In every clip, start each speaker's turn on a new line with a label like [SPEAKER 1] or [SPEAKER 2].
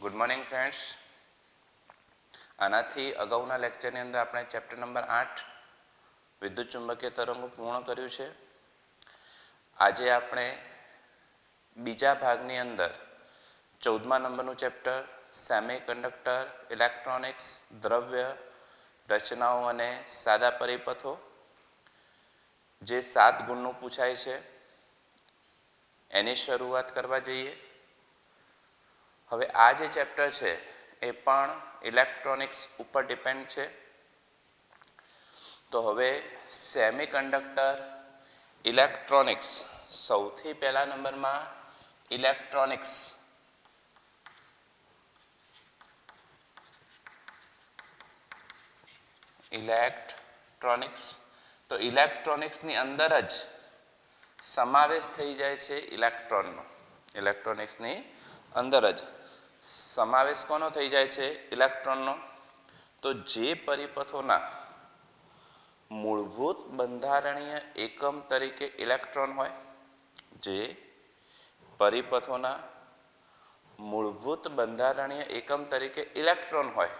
[SPEAKER 1] Good morning friends. આનાથી અગાઉના લેક્ચરની અંદર આપણે ચેપ્ટર નંબર 8 વિદ્યુત ચુંબકીય તરંગો પૂર્ણ કર્યું છે. આજે આપણે બીજા ભાગની અંદર 14મા નંબરનું ચેપ્ટર સેમિકન્ડક્ટર, ઇલેક્ટ્રોનિક્સ, દ્રવ્ય, રચનાઓ અને સાદા પરિપથો જે 7 ગુણનું પૂછાય છે એની શરૂઆત કરવા જઈએ. હવે આ જે ચેપ્ટર છે એ પણ ઇલેક્ટ્રોનિક્સ ઉપર ડિપેન્ડ છે. તો હવે સેમિકન્ડક્ટર, ઇલેક્ટ્રોનિક્સ, સૌથી પહેલા નંબરમાં ઇલેક્ટ્રોનિક્સ. તો ઇલેક્ટ્રોનિક્સની અંદર જ સમાવેશ થઈ જાય છે ઇલેક્ટ્રોનનો. ઇલેક્ટ્રોનિક્સની અંદર જ સમાવેશ કોનો થઈ જાય છે? ઇલેક્ટ્રોનનો. તો જે પરિપથોના મૂળભૂત બંધારણીય એકમ તરીકે ઇલેક્ટ્રોન હોય, જે પરિપથોના મૂળભૂત બંધારણીય એકમ તરીકે ઇલેક્ટ્રોન હોય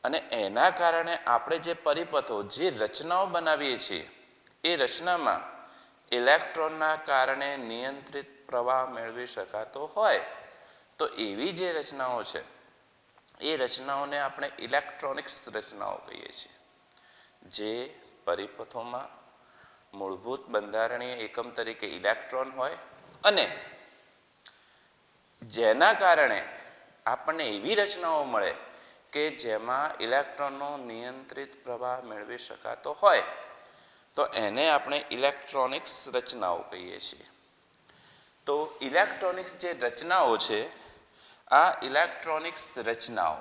[SPEAKER 1] અને એના કારણે આપણે જે પરિપથો, જે રચનાઓ બનાવીએ છીએ એ રચનામાં ઇલેક્ટ્રોનના કારણે નિયંત્રિત પ્રવાહ મેળવી શકાતો હોય, તો એવી જે રચનાઓ છે એ રચનાઓને આપણે ઇલેક્ટ્રોનિક્સ રચનાઓ કહીએ છીએ. જે પરિપથોમાં મૂળભૂત બંધારણીય એકમ તરીકે ઇલેક્ટ્રોન હોય અને જેના કારણે આપણને એવી રચનાઓ મળે કે જેમાં ઇલેક્ટ્રોનનો નિયંત્રિત પ્રવાહ મેળવી શકાતો હોય, તો એને આપણે ઇલેક્ટ્રોનિક્સ રચનાઓ કહીએ છીએ. તો ઇલેક્ટ્રોનિક્સ જે રચનાઓ છે, આ ઇલેક્ટ્રોનિક્સ રચનાઓ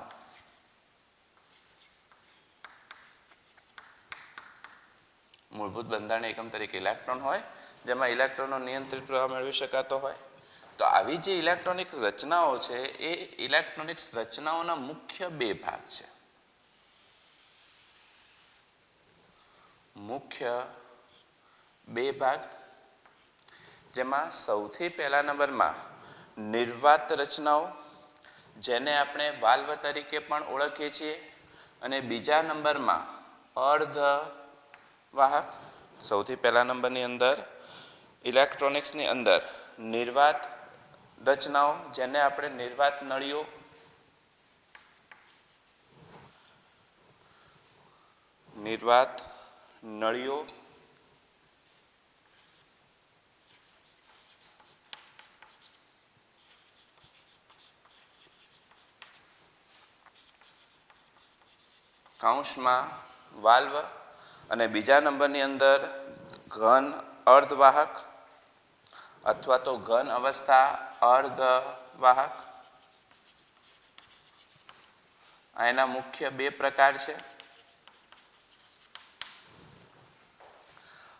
[SPEAKER 1] મૂળભૂત બંધારણ એકમ તરીકે ઇલેક્ટ્રોન હોય, જેમાં ઇલેક્ટ્રોનનો નિયંત્રિત પ્રવાહ મેળવી શકાતો હોય. તો આવી જે ઇલેક્ટ્રોનિક્સ રચનાઓ છે એ ઇલેક્ટ્રોનિક્સ રચનાઓના મુખ્ય 2 ભાગ છે. મુખ્ય 2 ભાગ, જેમાં સૌથી પહેલા નંબરમાં નિર્વાત રચનાઓ, જેને આપણે વાલ્વ તરીકે પણ ઓળખીએ છીએ, અને બીજા નંબરમાં અર્ધવાહક. સૌથી પહેલા નંબરની અંદર ઇલેક્ટ્રોનિક્સની અંદર નિર્વાત રચનાઓ, જેને આપણે નિર્વાત નળીઓ, કૌંસમાં વાલ્વ, અને બીજા નંબરની અંદર ઘન અર્ધવાહક અથવા તો ઘન અવસ્થા અર્ધવાહક. આ એના મુખ્ય 2 પ્રકાર છે.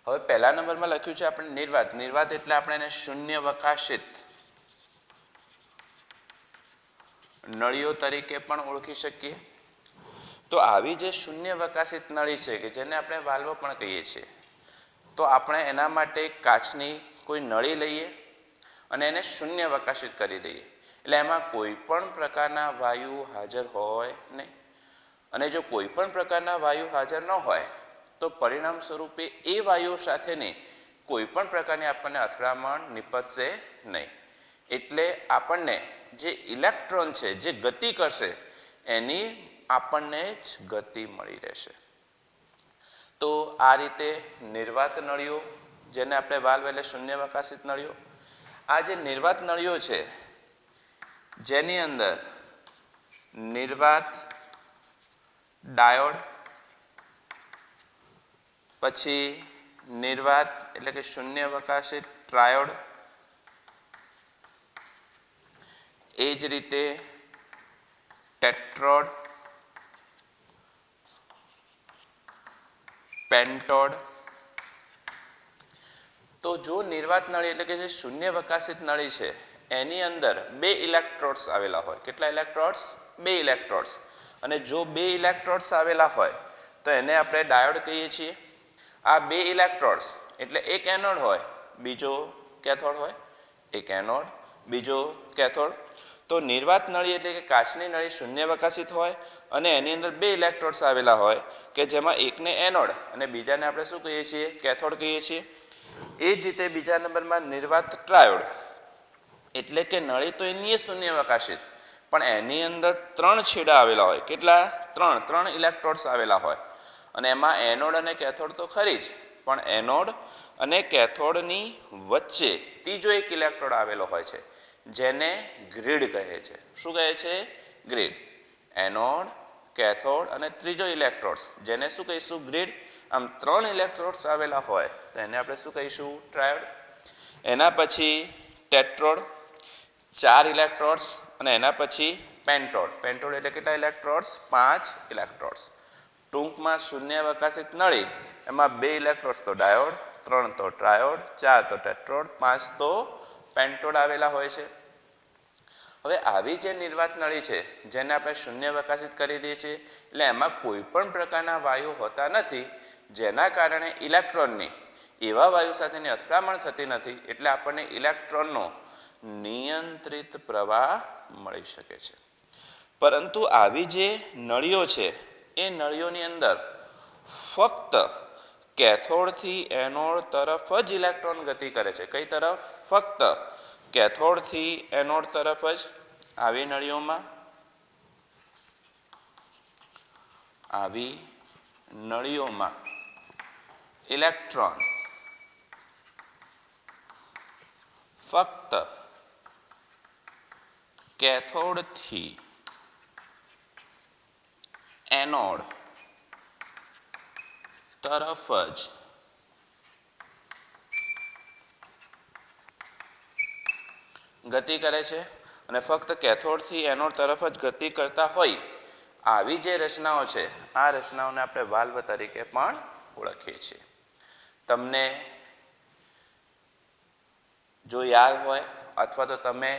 [SPEAKER 1] હવે પહેલા નંબરમાં લખ્યું છે આપણે નિર્વાત. નિર્વાત એટલે આપણે એને શૂન્યવકાશિત નળીઓ તરીકે પણ ઓળખી શકીએ. તો આવી જે શૂન્યવકાશિત નળી છે કે જેને આપણે વાલ્વ પણ કહીએ છીએ, તો આપણે એના માટે કાચની કોઈ નળી લઈએ અને એને શૂન્યવકાશિત કરી દઈએ. એટલે એમાં કોઈ પણ પ્રકારના વાયુ હાજર હોય નહીં. અને જો કોઈ પણ પ્રકારના વાયુ હાજર ન હોય તો પરિણામ સ્વરૂપે એ વાયુ સાથેની કોઈ પણ પ્રકારની આપણને અથડામણ નિપજશે નહીં. એટલે આપણને જે ઇલેક્ટ્રોન છે, જે ગતિ કરશે, એની આપણને જ ગતિ મળી રહેશે. તો આ રીતે નિર્વાત નળીઓ, જેને આપણે વાલ્વ એટલે શૂન્યવકાશિત નળીઓ, આ જે નિર્વાત નળીઓ છે જેની અંદર નિર્વાત ડાયોડ, પછી નિર્વાત એટલે કે શૂન્યવકાશિત ટ્રાયોડ, એ જ રીતે ટેટ્રોડ, પેન્ટોડ. તો જો નિર્વાત નળી એટલે કે જે શૂન્યવકાશિત નળી છે એની અંદર 2 ઇલેક્ટ્રોડ્સ આવેલા હોય. કેટલા ઇલેક્ટ્રોડ્સ? 2 ઇલેક્ટ્રોડ્સ. અને જો 2 ઇલેક્ટ્રોડ્સ આવેલા હોય તો એને આપણે ડાયોડ કહીએ છીએ. આ 2 ઇલેક્ટ્રોડ્સ એટલે એક એનોડ હોય, બીજો કેથોડ હોય. એક એનોડ, બીજો કેથોડ. તો નિર્વાત નળી એટલે કે કાચની નળી શૂન્યાવકાશિત હોય અને એની અંદર 2 ઇલેક્ટ્રોડ્સ આવેલા હોય કે જેમાં એકને એનોડ અને બીજાને આપણે શું કહીએ છીએ? કેથોડ કહીએ છીએ. એ જ રીતે બીજા નંબરમાં નિર્વાત ટ્રાયોડ એટલે કે નળી તો એની શૂન્યાવકાશિત પણ એની અંદર 3 છેડા આવેલા હોય. કેટલા? 3 ઇલેક્ટ્રોડ્સ આવેલા હોય અને એમાં એનોડ અને કેથોડ તો ખરી જ, પણ એનોડ અને કેથોડની વચ્ચે ત્રીજો એક ઇલેક્ટ્રોડ આવેલો હોય છે જેને ગ્રીડ કહે છે. શું કહે છે? ગ્રીડ. એનોડ, કેથોડ અને ત્રીજો ઇલેક્ટ્રોડ્સ જેને શું કહીશું? ગ્રીડ. આમ 3 ઇલેક્ટ્રોડ્સ આવેલા હોય તો એને આપણે શું કહીશું? ટ્રાયોડ. એના પછી ટેટ્રોડ, 4 ઇલેક્ટ્રોડ્સ અને એના પછી પેન્ટોડ. પેન્ટોડ એટલે કેટલા ઇલેક્ટ્રોડ્સ? 5 ઇલેક્ટ્રોડ્સ. ટૂંકમાં શૂન્યાવકાશિત નળી એમાં 2 ઇલેક્ટ્રોડ્સ તો ડાયોડ, 3 તો ટ્રાયોડ, 4 તો ટેટ્રોડ, 5 તો પેન્ટોડ આવેલા હોય છે. હવે આવી જે નિર્વાત નળી છે જેને આપણે શૂન્યાવકાશિત કરી દઈએ છીએ એટલે એમાં કોઈ પણ પ્રકારના વાયુ હોતા નથી જેના કારણે ઇલેક્ટ્રોનની એવા વાયુ સાથેની અથડામણ થતી નથી એટલે આપણને ઇલેક્ટ્રોનનો નિયંત્રિત પ્રવાહ મળી શકે છે. પરંતુ આવી જે નળીઓ છે એ નળીઓની અંદર ફક્ત કેથોડથી એનોડ તરફ જ ઇલેક્ટ્રોન ગતિ કરે છે. કઈ તરફ? ફક્ત કેથોડથી એનોડ તરફ જ. આવી નળીઓમાં ઇલેક્ટ્રોન ફક્ત કેથોડથી એનોડ તરફ જ ગતિ કરે છે અને ફક્ત કેથોડથી એનોડ તરફ જ ગતિ કરતા હોય આવી જે રચનાઓ છે આ રચનાઓને આપણે વાલ્વ તરીકે પણ ઓળખીએ છીએ. તમને જો યાદ હોય અથવા તો તમે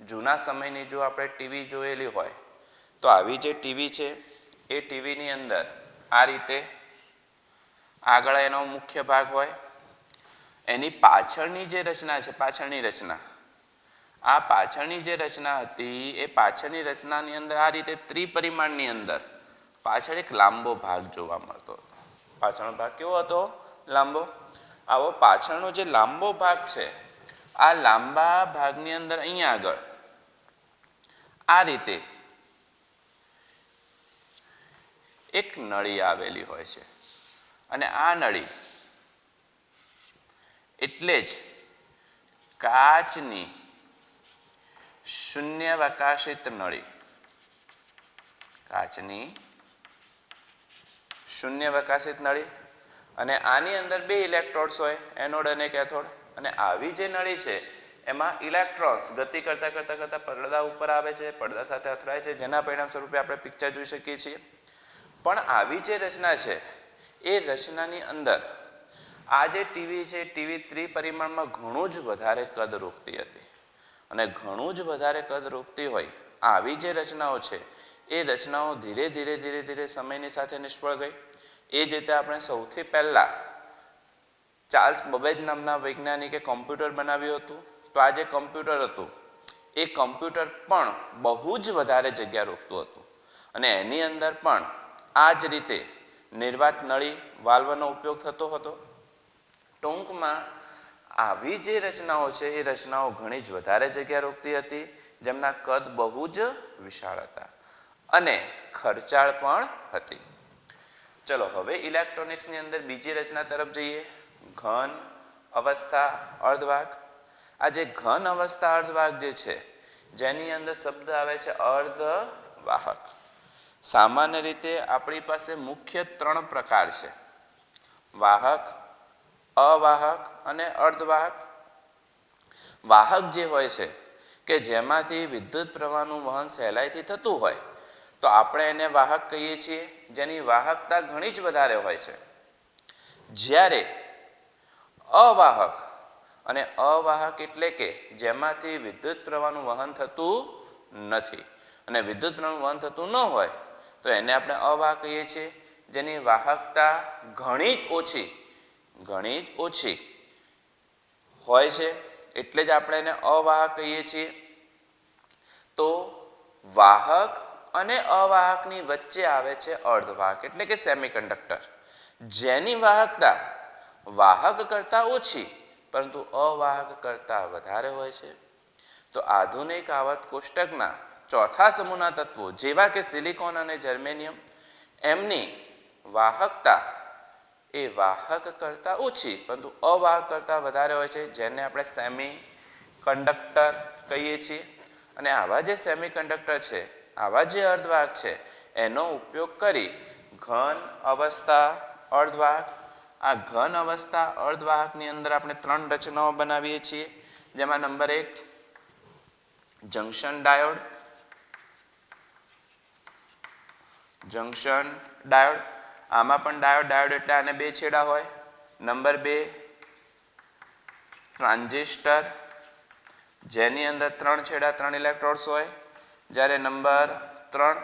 [SPEAKER 1] જૂના સમયની જો આપણે ટીવી જોયેલી હોય તો આવી જે ટીવી છે એ ટીવીની અંદર આ રીતે આગળ એનો મુખ્ય ભાગ હોય, એની પાછળની જે રચના છે પાછળની રચના આ પાછળની જે રચના હતી એ પાછળની રચનાની અંદર આ રીતે ત્રિપરિમાણની અંદર પાછળ એક લાંબો ભાગ જોવા મળતો હતો. પાછળનો ભાગ કેવો હતો? લાંબો. આવો પાછળનો જે લાંબો ભાગ છે આ લાંબા ભાગની અંદર અહીંયા આગળ આ રીતે એક નળી આવેલી હોય છે અને આ નળી એટલે જ કાચની શૂન્યાવકાશિત નળી. કાચની શૂન્યાવકાશિત નળી અને આની અંદર 2 ઇલેક્ટ્રોડ્સ હોય, એનોડ અને કેથોડ. અને આવી જે નળી છે એમાં ઇલેક્ટ્રોન્સ ગતિ કરતા કરતા કરતા પડદા ઉપર આવે છે, પડદા સાથે અથડાય છે જેના પરિણામ સ્વરૂપે આપણે પિક્ચર જોઈ શકીએ છીએ. પણ આવી જે રચના છે એ રચનાની અંદર આ જે ટીવી છે ટીવી ત્રિપરિમાણમાં ઘણું જ વધારે કદ રોકતી હતી અને ઘણું જ વધારે કદ રોકતી હોય આવી જે રચનાઓ છે એ રચનાઓ ધીરે ધીરે સમયની સાથે નિષ્ફળ ગઈ. એ જ રીતે આપણે સૌથી પહેલાં ચાર્લ્સ બબેજ નામના વૈજ્ઞાનિકે કોમ્પ્યુટર બનાવ્યું હતું. તો આ જે કોમ્પ્યુટર હતું એ કોમ્પ્યુટર પણ બહુ જ વધારે જગ્યા રોકતું હતું અને એની અંદર પણ આ જ રીતે નિર્વાત નળી વાલ્વનો ઉપયોગ થતો હતો. ટૂંકમાં આવી જે રચનાઓ છે એ રચનાઓ ઘણી જ વધારે જગ્યા રોકતી હતી જેમના કદ બહુ જ વિશાળ હતા અને ખર્ચાળ પણ હતી. ચલો હવે ઇલેક્ટ્રોનિક્સની અંદર બીજી રચના તરફ જઈએ. ઘન અવસ્થા અર્ધવાહક. આ જે ઘન અવસ્થા અર્ધવાહક જે છે જેની અંદર શબ્દ આવે છે અર્ધવાહક. સામાન્ય રીતે આપણી પાસે મુખ્ય 3 પ્રકાર છે: વાહક, અવાહક અને અર્ધવાહક. વાહક જે હોય છે કે જેમાંથી વિદ્યુત પ્રવાહનું વહન સહેલાઈથી થતું હોય તો આપણે એને વાહક કહીએ છીએ જેની વાહકતા ઘણી જ વધારે હોય છે. જ્યારે અવાહક અને અવાહક એટલે કે જેમાંથી વિદ્યુત પ્રવાહનું વહન થતું નથી અને વિદ્યુત પ્રવાહનું વહન થતું ન હોય તો એને આપણે અવાહક કહીએ છીએ જેની વાહકતા ઘણી જ ઓછી હોય છે એટલે જ આપણે એને અવાહક કહીએ છીએ. તો વાહક અને અવાહકની વચ્ચે આવે છે અર્ધવાહક એટલે કે સેમિકન્ડક્ટર, જેની વાહકતા વાહક કરતાં ઓછી પરંતુ અવાહક કરતાં વધારે હોય છે. તો આધુનિક આવર્ત કોષ્ટકના ચોથા સમૂહના તત્વો જેવા કે સિલિકોન અને જર્મેનિયમ, એમની વાહકતા એ વાહક કરતાં ઓછી પરંતુ અવાહક કરતાં વધારે હોય છે, જેને આપણે સેમી કંડક્ટર કહીએ છીએ. અને આવા જે સેમી કંડક્ટર છે, આવા જે અર્ધવાહક છે, એનો ઉપયોગ કરી ઘન અવસ્થા અર્ધવાહક, આ ઘન અવસ્થા અર્ધવાહકની અંદર આપણે 3 રચનાઓ બનાવીએ છીએ. જેમાં number 1 junction diode. Junction diode, આમાં પણ ડાયોડ એટલે આને 2 છેડા હોય. નંબર 2 ટ્રાન્ઝિસ્ટર, જેની અંદર 3 છેડા 3 ઇલેક્ટ્રોડ્સ હોય. જ્યારે નંબર 3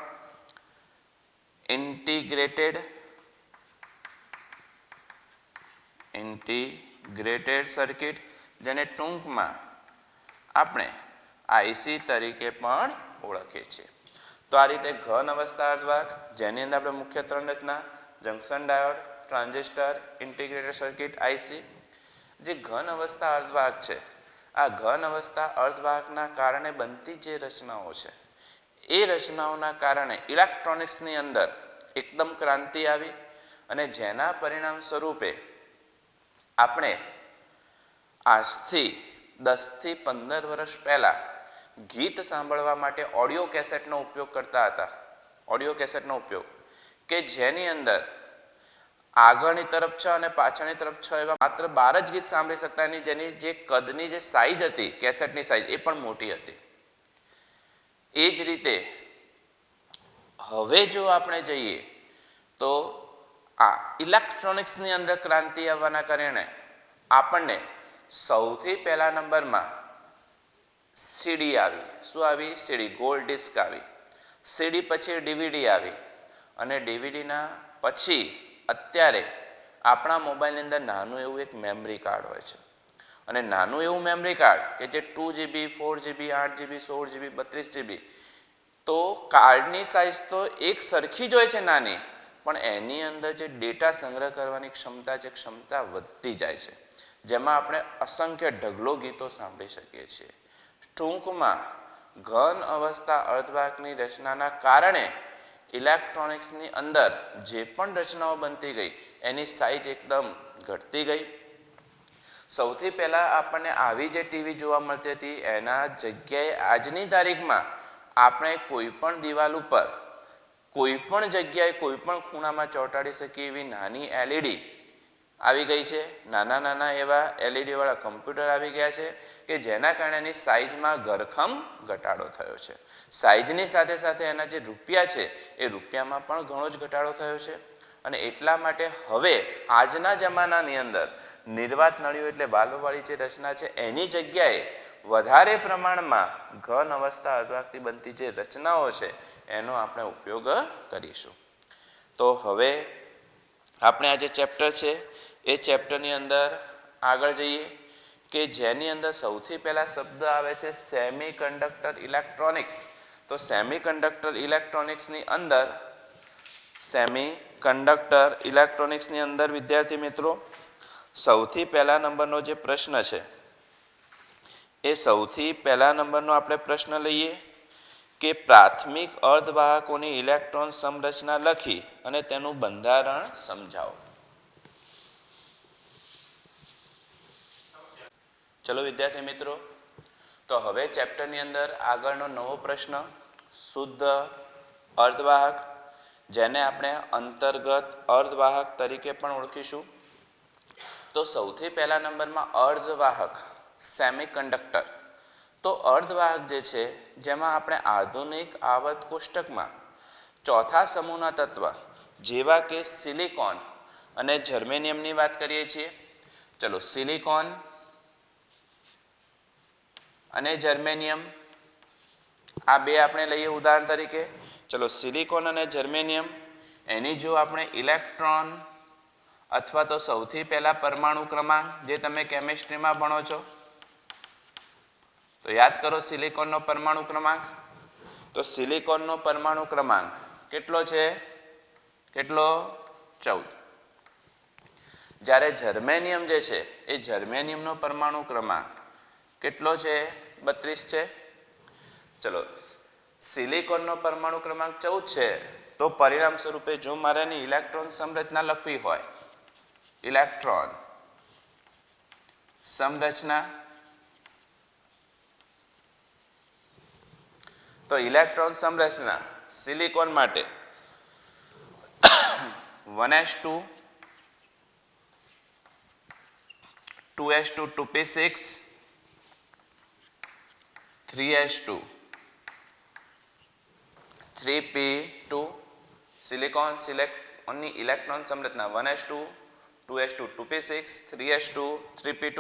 [SPEAKER 1] ઇન્ટિગ્રેટેડ સર્કિટ, જેને ટૂંકમાં આપણે આઈસી તરીકે પણ ઓળખીએ છીએ. તો આ રીતે ઘન અવસ્થા અર્ધવાહક, જેની અંદર આપણે મુખ્ય 3 રચના junction diode, transistor, integrated circuit, IC. જે ઘન અવસ્થા અર્ધવાહક છે, આ ઘન અવસ્થા અર્ધવાહકના કારણે બનતી જે રચનાઓ છે, એ રચનાઓના કારણે ઇલેક્ટ્રોનિક્સની અંદર એકદમ ક્રાંતિ આવી અને જેના પરિણામ સ્વરૂપે આપણે આજથી 10 થી 15 વર્ષ પહેલાં ગીત સાંભળવા માટે ઓડિયો કેસેટનો ઉપયોગ કરતા હતા. ઓડિયો કેસેટનો ઉપયોગ કે જેની અંદર આગળની તરફ 6 અને પાછળની તરફ 6 એવા માત્ર 12 જ ગીત સાંભળી શકતા, એની જેની જે કદની જે સાઇઝ હતી, કેસેટની સાઇઝ એ પણ મોટી હતી. એ જ રીતે હવે જો આપણે જઈએ તો આ ઇલેક્ટ્રોનિક્સની અંદર ક્રાંતિ આવવાના કારણે આપણને સૌથી પહેલા નંબરમાં સીડી આવી. શું આવી? સીડી, ગોલ્ડ ડિસ્ક આવી. સીડી પછી ડીવીડી આવી અને ડીવીડીના પછી અત્યારે આપણા મોબાઈલની અંદર નાનું એવું એક મેમરી કાર્ડ હોય છે. અને નાનું એવું મેમરી કાર્ડ કે જે 2GB, 4GB, 8GB, 16GB, 32GB, તો કાર્ડની સાઇઝ તો એક સરખી જ હોય છે નાની, પણ એની અંદર જે ડેટા સંગ્રહ કરવાની ક્ષમતા છે, ક્ષમતા વધતી જાય છે, જેમાં આપણે અસંખ્ય ઢગલો ગીતો સાંભળી શકીએ છીએ. ટૂંકમાં ઘન અવસ્થા અર્ધવાહકની રચનાના કારણે ઇલેક્ટ્રોનિક્સની અંદર જે પણ રચનાઓ બનતી ગઈ એની સાઇઝ એકદમ ઘટતી ગઈ. સૌથી પહેલાં આપણને આવી જે ટીવી જોવા મળતી હતી, એના જગ્યાએ આજની તારીખમાં આપણે કોઈ પણ દિવાલ ઉપર કોઈ પણ જગ્યાએ કોઈ પણ ખૂણામાં ચોંટાડી શકીએ એવી નાની એલઈડી આવી ગઈ છે. નાના નાના એવા એલઈડીવાળા કમ્પ્યુટર આવી ગયા છે કે જેના કારણે એની સાઇઝમાં ઘરખમ ઘટાડો થયો છે. સાઇઝની સાથે સાથે એના જે રૂપિયા છે એ રૂપિયામાં પણ ઘણો જ ઘટાડો થયો છે. અને એટલા માટે હવે આજના જમાનાની અંદર નિર્વાત નળીઓ એટલે વાલ્વવાળી જે રચના છે એની જગ્યાએ વધારે પ્રમાણમાં ઘન અવસ્થા અર્ધવાહકથી બનતી જે રચનાઓ છે એનો આપણે ઉપયોગ કરીશું. તો હવે આપણે આ જે ચેપ્ટર છે એ ચેપ્ટરની અંદર આગળ જઈએ કે જેની અંદર સૌથી પહેલાં શબ્દ આવે છે સેમી કંડક્ટર ઇલેક્ટ્રોનિક્સ. તો સેમી કંડક્ટર ઇલેક્ટ્રોનિક્સની અંદર વિદ્યાર્થી મિત્રો સૌથી પહેલા નંબરનો જે પ્રશ્ન છે એ સૌથી પહેલા નંબરનો આપણે પ્રશ્ન લઈએ કે પ્રાથમિક અર્ધવાહકોની ઇલેક્ટ્રોન સંરચના લખી અને તેનું બંધારણ સમજાવો. ચલો વિદ્યાર્થી મિત્રો, તો હવે ચેપ્ટરની અંદર આગળનો નવો પ્રશ્ન શુદ્ધ અર્ધવાહક, જેને આપણે અંતર્ગત અર્ધવાહક તરીકે પણ ઓળખીશું. તો સૌથી પહેલા નંબરમાં અર્ધવાહક સેમિકન્ડક્ટર. તો અર્ધવાહક જે છે જેમાં આપણે આધુનિક આવર્ત કોષ્ટકમાં ચોથા સમૂહના તત્વ જેવા કે સિલિકોન અને જર્મેનિયમની વાત કરીએ છીએ. ચલો, સિલિકોન અને જર્મેનિયમ આ બે આપણે લઈએ ઉદાહરણ તરીકે. ચલો, સિલિકોન અને જર્મેનિયમ, એની જો આપણે ઇલેક્ટ્રોન અથવા તો સૌથી પહેલા પરમાણુ ક્રમાંક જે તમે કેમિસ્ટ્રીમાં ભણો છો તો યાદ કરો સિલિકોનનો પરમાણુ ક્રમાંક તો સિલિકોનનો પરમાણુ ક્રમાંક કેટલો છે? કેટલો? 14. જ્યારે જર્મેનિયમ જે છે એ જર્મેનિયમનો પરમાણુ ક્રમાંક કેટલો છે? 32 છે. ચલો, સિલિકોનનો પરમાણુ ક્રમાંક 14 છે, તો પરિણામ સ્વરૂપે જો મારે એની ઇલેક્ટ્રોન સંરચના લખવી હોય, ઇલેક્ટ્રોન સંરચના, તો ઇલેક્ટ્રોન સંરચના સિલિકોન માટે 1s2 2s2 2p6 3s2 3p2 સિલિકોનની electron સંરચના 1s2 2s2 2p6 3s2 3p2.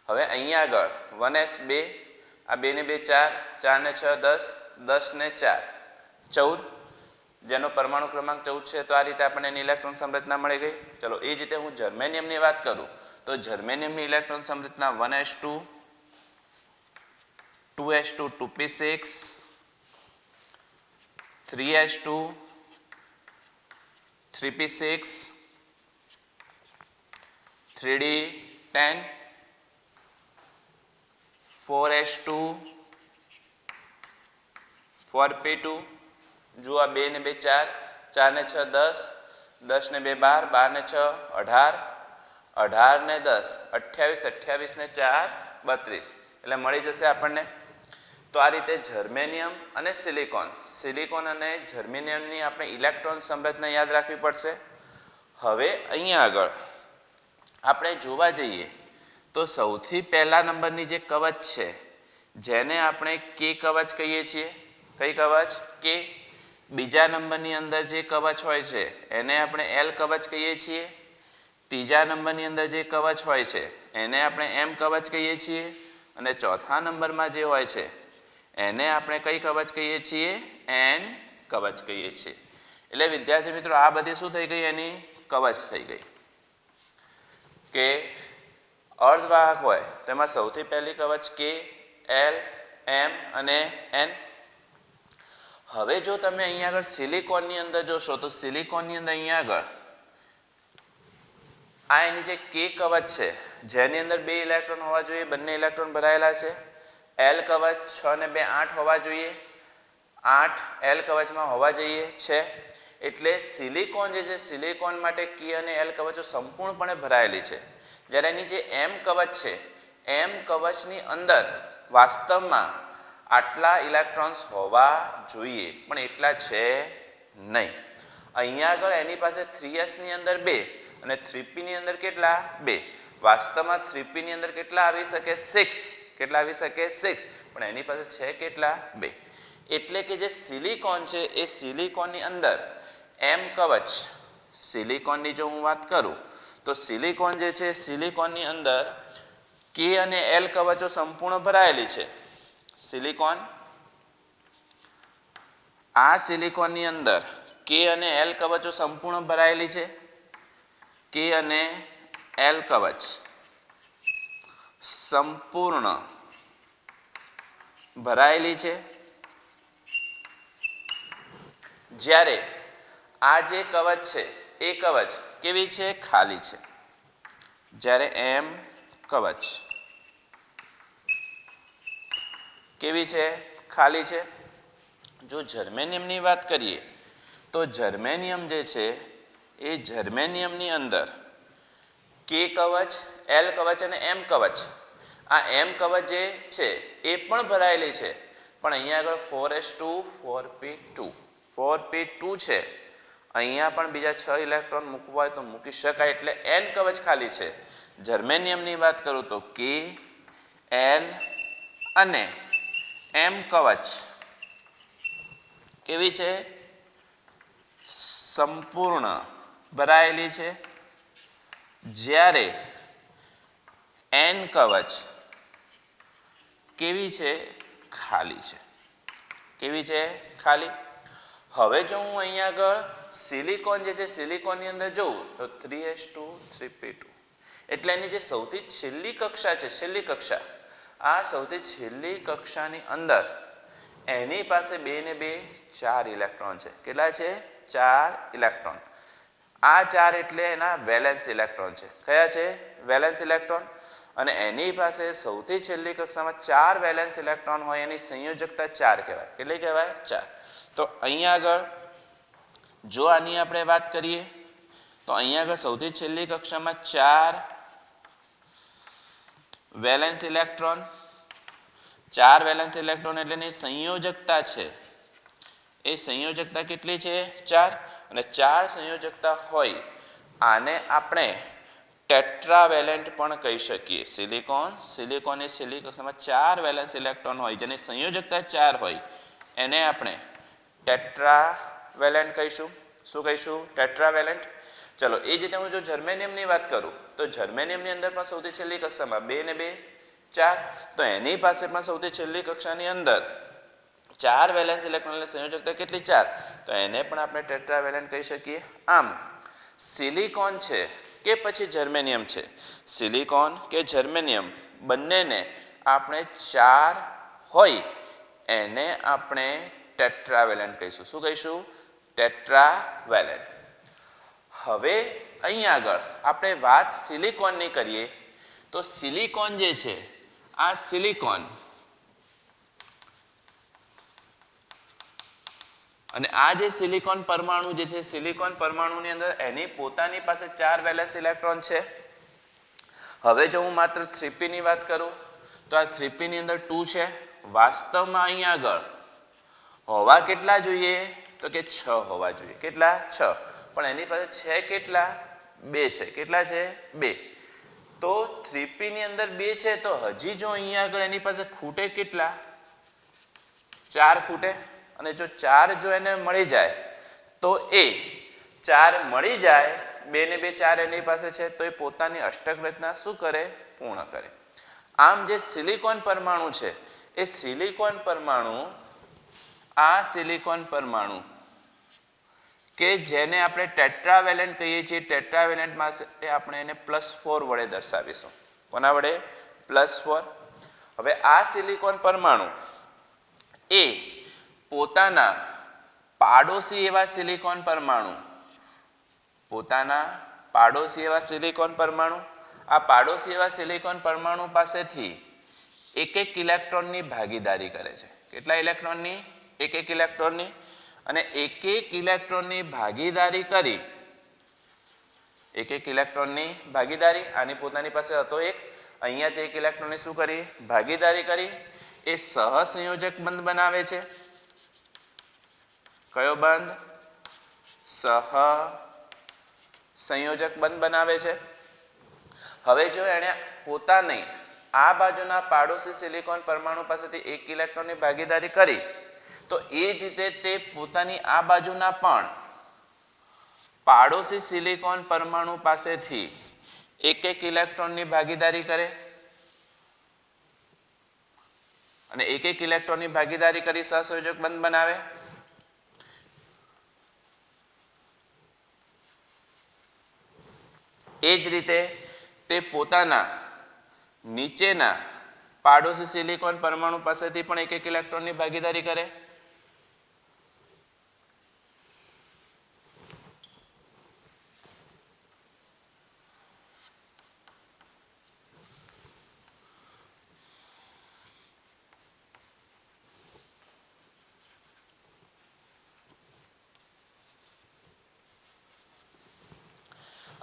[SPEAKER 1] હવે અહીંયા આગળ 1s2 આ 2 ને 2 4 4 ને 6 10 10 ને 4 14 જેનો પરમાણુ ક્રમાંક 14 છે. તો આ રીતે આપણને એની ઇલેક્ટ્રોન સંરચના મળી ગઈ. ચલો, એ જ રીતે હું જર્મેનિયમની વાત કરું તો જર્મેનિયમની ઇલેક્ટ્રોન સંરચના 1s2 2s2 2p6 3s2 3p6 3d10 4s2 4p2 જો આ 2 ને 2 4 4 ને 6 10 10 ને 2 12 12 ને 6 18 18 ને 10 28 28 ને 4 32 એટલે મળી જશે આપણને. તો આ રીતે જર્મેનિયમ અને સિલિકોન અને જર્મેનિયમની આપણે ઇલેક્ટ્રોન સંરચના યાદ રાખવી પડશે. હવે અહીંયા આગળ આપણે જોવા જઈએ તો સૌથી પહેલા નંબરની જે કવચ છે જેને આપણે કે કવચ કહીએ છીએ. કઈ કવચ? કે. બીજા નંબરની અંદર જે કવચ હોય છે એને આપણે એલ કવચ કહીએ છીએ. ત્રીજા નંબરની અંદર જે કવચ હોય છે એને આપણે એમ કવચ કહીએ છીએ. અને ચોથા નંબરમાં જે હોય છે એને આપણે કઈ કવચ કહીએ છીએ? એન કવચ કહીએ છીએ. એટલે વિદ્યાર્થી મિત્રો આ બધી શું થઈ ગઈ? એની કવચ થઈ ગઈ. કે અર્ધવાહક હોય તેમાં સૌથી પહેલી કવચ કે, એલ, એમ અને એન. હવે જો તમે અહીંયા આગળ સિલિકોનની અંદર જોશો તો સિલિકોનની અંદર અહીંયા આગળ આ એની જે કે કવચ છે જેની અંદર 2 ઇલેક્ટ્રોન હોવા જોઈએ, બંને ઇલેક્ટ્રોન ભરાયેલા છે. એલ કવચ 6 ને 2 8 હોવા જોઈએ, 8 એલ કવચમાં હોવા જોઈએ છે. એટલે સિલિકોન જે છે સિલિકોન માટે કે અને એલ કવચો સંપૂર્ણપણે ભરાયેલી છે. જ્યારે એની જે એમ કવચ છે એમ કવચની અંદર વાસ્તવમાં આટલા ઇલેક્ટ્રોન્સ હોવા જોઈએ પણ એટલા છે નહીં. અહીંયા આગળ એની પાસે 3s ની અંદર 2 અને 3p ની અંદર કેટલા? 2. વાસ્તવમાં 3p ની અંદર કેટલા આવી શકે? 6. કેટલા આવી શકે? 6. પણ એની પાસે છે કેટલા? 2. એટલે કે જે સિલિકોન છે એ સિલિકોનની અંદર એમ કવચ, સિલિકોનની જો હું વાત કરું તો સિલિકોન જે છે સિલિકોનની અંદર કે અને એલ કવચો સંપૂર્ણ ભરાયેલી છે. સિલિકોન, આ સિલિકોનની અંદર કે અને એલ કવચો સંપૂર્ણ ભરાયેલી છે. કે અને એલ કવચ સંપૂર્ણ ભરાયેલી છે. જ્યારે આ જે કવચ છે એ કવચ કેવી છે? ખાલી છે. જ્યારે એમ કવચ કેવી છે? ખાલી છે. જો જર્મેનિયમની વાત કરીએ તો જર્મેનિયમ જે છે એ જર્મેનિયમની અંદર કે કવચ, એલ કવચ અને એમ કવચ, આ એમ કવચ જે છે એ પણ ભરાયેલી છે. પણ અહીંયા આગળ 4s2 4p2 4p2 છે. અહીંયા પણ બીજા 6 ઇલેક્ટ્રોન મૂકવા હોય તો મૂકી શકાય. એટલે એન કવચ ખાલી છે. જર્મેનિયમની વાત કરું તો કે, એલ અને એમ કવચ કેવી છે? સંપૂર્ણ ભરાયેલી છે. જ્યારે એન કવચ કેવી છે? ખાલી છે. કેવી છે? ખાલી. હવે જો હું અહીંયા આગળ સિલિકોન જે છે સિલિકોનની અંદર જોઉં તો 3s2 3p2 એટલે એની જે સૌથી છેલ્લી કક્ષા છે, છેલ્લી કક્ષા, આ સૌથી છેલ્લી કક્ષાની અંદર એની પાસે 2 ને 2 4 ઇલેક્ટ્રોન છે. કેટલા છે? 4 ઇલેક્ટ્રોન. આ 4 એટલે એના વેલેન્સ ઇલેક્ટ્રોન છે. કયા છે? Valence electron. અને એની પાસે સૌથી છેલ્લી કક્ષામાં 4 વેલેન્સ ઇલેક્ટ્રોન હોય એની સંયોજકતા 4 કહેવાય. કેટલી કહેવાય? 4. તો અહીંયા આગળ જો આની આપણે વાત કરીએ તો અહીંયા આગળ સૌથી છેલ્લી કક્ષામાં 4 વેલેન્સ ઇલેક્ટ્રોન, 4 વેલેન્સ ઇલેક્ટ્રોન એટલે એની સંયોજકતા છે. એ સંયોજકતા કેટલી છે? 4. અને 4 સંયોજકતા હોય આને આપણે ટેટ્રાવેલેન્ટ પણ કહી શકીએ. સિલિકોનની છેલ્લી કક્ષામાં 4 વેલેન્સ ઇલેક્ટ્રોન હોય જેની સંયોજકતા 4 હોય એને આપણે ટેટ્રાવેલેન્ટ કહીશું. શું કહીશું? ટેટ્રાવેલેન્ટ. ચલો એ જ રીતે હું જો જર્મેનિયમની વાત કરું તો જર્મેનિયમની અંદર પણ સૌથી છેલ્લી કક્ષામાં 2 ને 2 4. તો એની પાસે પણ સૌથી છેલ્લી કક્ષાની અંદર 4 વેલેન્સ ઇલેક્ટ્રોનની સંયોજકતા કેટલી? 4. તો એને પણ આપણે ટેટ્રાવેલેન્ટ કહી શકીએ. આમ સિલિકોન છે કે પછી જર્મેનિયમ છે, સિલિકોન કે જર્મેનિયમ બંનેને આપણે 4 હોય એને આપણે ટેટ્રાવેલેન્ટ કહીશું. શું કહીશું? ટેટ્રાવેલેન્ટ. હવે અહીં આગળ આપણે વાત સિલિકોનની કરીએ તો સિલિકોન જે છે આ સિલિકોન અને આ જે સિલિકોન પરમાણુ જે છે સિલિકોન પરમાણુની અંદર એની પોતાની પાસે 4 વેલેન્સ ઇલેક્ટ્રોન છે. હવે જો હું માત્ર 3p ની વાત કરું તો આ 3p ની અંદર 2 છે. વાસ્તવમાં અહીં આગળ હોવા કેટલા જોઈએ? તો કે 6 હોવા જોઈએ. કેટલા? 6. પણ એની પાસે છે કેટલા? 2 છે. કેટલા છે? 2. તો 3p ની અંદર 2 છે તો હજી જો અહીંયા આગળ એની પાસે ખૂટે કેટલા? 4 ખૂટે. અને જો 4 જો એને મળી જાય તો એ 4 મળી જાય 2 ને 2 4 એની પાસે છે તો એ પોતાની અષ્ટક રચના શું કરે? પૂર્ણ કરે. આમ જે સિલિકોન પરમાણુ છે એ સિલિકોન પરમાણુ આ સિલિકોન પરમાણુ કે જેને આપણે ટેટ્રાવેલેન્ટ કહીએ છીએ, ટેટ્રાવેલેન્ટ માટે આપણે એને +4 વડે દર્શાવીશું. કોના વડે? +4. હવે આ સિલિકોન પરમાણુ એ પોતાના પાડોશી એવા સિલિકોન પરમાણુ આ પાડોશી એવા સિલિકોન પરમાણુ પાસેથી 1 ઇલેક્ટ્રોનની ભાગીદારી કરે છે. કેટલા ઇલેક્ટ્રોનની? 1 ઇલેક્ટ્રોનની. અને 1 ઇલેક્ટ્રોનની ભાગીદારી કરી 1 ઇલેક્ટ્રોનની ભાગીદારી આની પોતાની પાસે હતો 1, અહીંયાથી 1 ઇલેક્ટ્રોનની શું કરી? ભાગીદારી કરી. એ સહસંયોજક બંધ બનાવે છે. કયો બંધ? સહસંયોજક બંધ બનાવે છે. હવે જો એણે પોતાની આ બાજુના પાડોશી સિલિકોન પરમાણુ પાસેથી 1 ઇલેક્ટ્રોનની ભાગીદારી કરી તો એ જ રીતે તે પોતાની આ બાજુના પણ પાડોશી સિલિકોન પરમાણુ પાસેથી 1 ઇલેક્ટ્રોનની ભાગીદારી કરે અને 1 ઇલેક્ટ્રોનની ભાગીદારી કરી સહસંયોજક બંધ બનાવે. એ જ રીતે તે પોતાના નીચેના પાડોશી સિલિકોન પરમાણુ પાસેથી પણ 1 ઇલેક્ટ્રોનની ભાગીદારી કરે.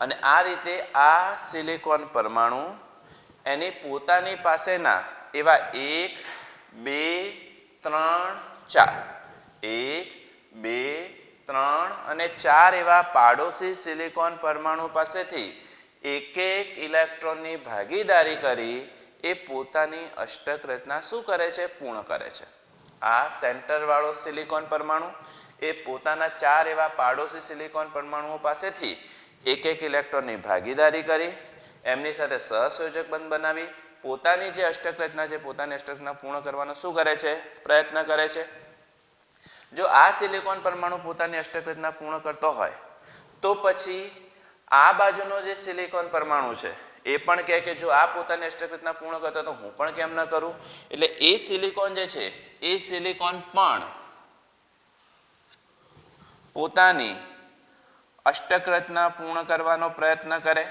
[SPEAKER 1] અને આ રીતે આ સિલિકોન પરમાણુ એની પોતાની પાસેના એવા 1 2 3 4 1 2 3 અને 4 એવા પાડોશી સિલિકોન પરમાણુ પાસેથી 1 ઇલેક્ટ્રોનની ભાગીદારી કરી એ પોતાની અષ્ટક રચના શું કરે છે? પૂર્ણ કરે છે. આ સેન્ટરવાળો સિલિકોન પરમાણુ એ પોતાના 4 એવા પાડોશી સિલિકોન પરમાણુઓ પાસેથી 1 ઇલેક્ટ્રોનની ભાગીદારી કરી એમની સાથે સહસંયોજક બંધ બનાવી પોતાની જે અષ્ટક રચના છે પોતાની અષ્ટક રચના પૂર્ણ કરવાનો શું કરે છે? પ્રયત્ન કરે છે. જો આ સિલિકોન પરમાણુ પોતાની અષ્ટક રચના પૂર્ણ કરતો હોય તો પછી આ બાજુનો જે સિલિકોન પરમાણુ છે એ પણ કહે કે જો આ પોતાની અષ્ટક રચના પૂર્ણ કરતો તો હું પણ કેમ ન કરું. એટલે એ સિલિકોન જે છે એ સિલિકોન પણ પોતાની અષ્ટક રચના પૂર્ણ કરવાનો પ્રયત્ન કરે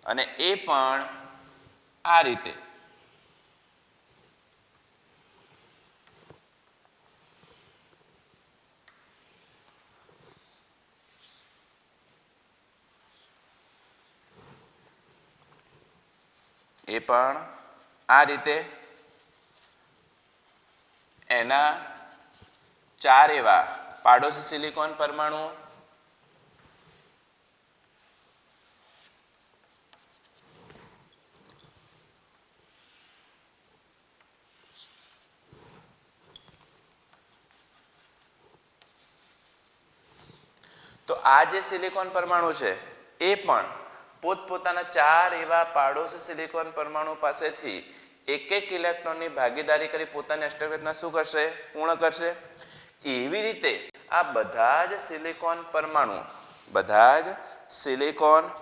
[SPEAKER 1] અને એ પણ આ રીતે એના 4 એવા પાડોશી સિલિકોન પરમાણુ તો આ જે સિલિકોન પરમાણુ છે એ પણ પોતપોતાના 4 એવા પાડોશી સિલિકોન પરમાણુ પાસેથી એક ઇલેક્ટ્રોનની ભાગીદારી કરી પોતાની અષ્ટક રચના શું કરશે? પૂર્ણ કરશે. એવી રીતે આ બધા જ સિલિકોન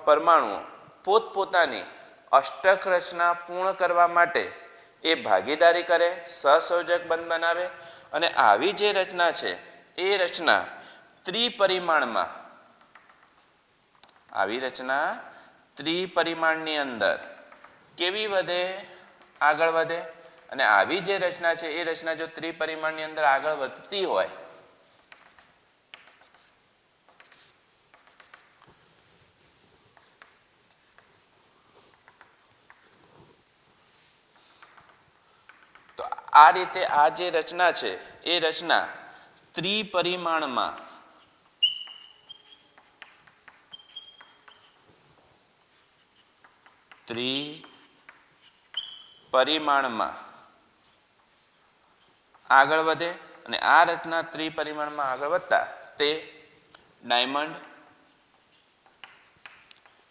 [SPEAKER 1] પરમાણુઓ પોતપોતાની અષ્ટક રચના પૂર્ણ કરવા માટે એ ભાગીદારી કરે, સહસંયોજક બંધ બનાવે અને આવી જે રચના છે એ રચના ત્રિપરિમાણની અંદર કેવી વધે? આગળ વધે. અને આવી જે રચના છે એ રચના જો ત્રિપરિમાણની અંદર આગળ વધતી હોય તો આ રીતે આ જે રચના છે એ રચના ત્રિપરિમાણમાં આગળ વધે અને આ રચના ત્રિપરિમાણમાં આગળ વધતા તે ડાયમંડ,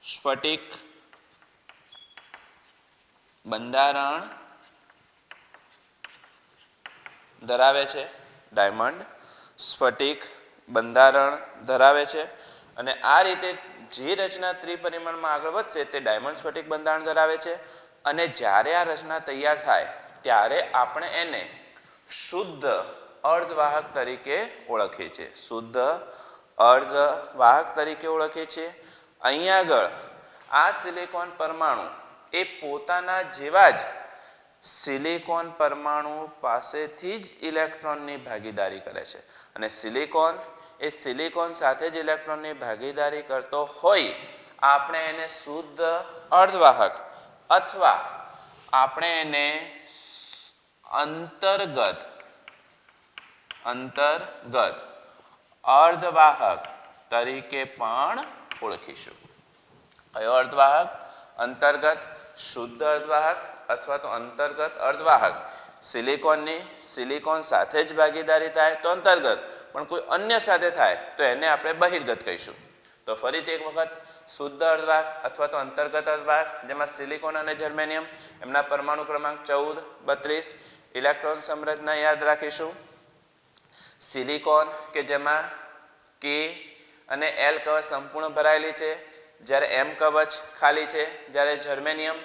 [SPEAKER 1] સ્ફટિક બંધારણ ધરાવે છે. અને આ રીતે જે રચના ત્રિપરિમાણમાં આગળ વધશે તે ડાયમંડ સ્ફટિક બંધારણ ધરાવે છે. અને જ્યારે આ રચના તૈયાર થાય ત્યારે આપણે એને શુદ્ધ અર્ધવાહક તરીકે ઓળખીએ છીએ. અહીંયા આગળ આ સિલિકોન પરમાણુ એ પોતાના જેવા જ સિલિકોન પરમાણુ પાસેથી જ ઇલેક્ટ્રોનની ભાગીદારી કરે છે અને સિલિકોન સાથે જ ઇલેક્ટ્રોનની ભાગીદારી કરતો હોય આપણે એને શુદ્ધ અર્ધવાહક અથવા આપણે એને અંતર્ગત અર્ધવાહક તરીકે પણ ઓળખીશું. કયો અર્ધવાહક? અંતર્ગત શુદ્ધ અર્ધવાહક અથવા તો અંતર્ગત અર્ધવાહક. સિલિકોન સાથે જ ભાગીદારી થાય તો અંતર્ગત, પણ કોઈ અન્ય સાથે થાય તો એને આપણે બહિર્ગત કહીશું. તો ફરીથી એક વખત શુદ્ધ અર્ધવાહક અથવા તો અંતર્ગત અર્ધવાહક જેમાં સિલિકોન અને જર્મેનિયમ એમના પરમાણુ ક્રમાંક 14, 32. ઇલેક્ટ્રોન સંરચના યાદ રાખીશું. સિલિકોન કે જેમાં K અને L કવચ સંપૂર્ણ ભરાયેલી છે, જ્યારે M કવચ ખાલી છે. જ્યારે જર્મેનિયમ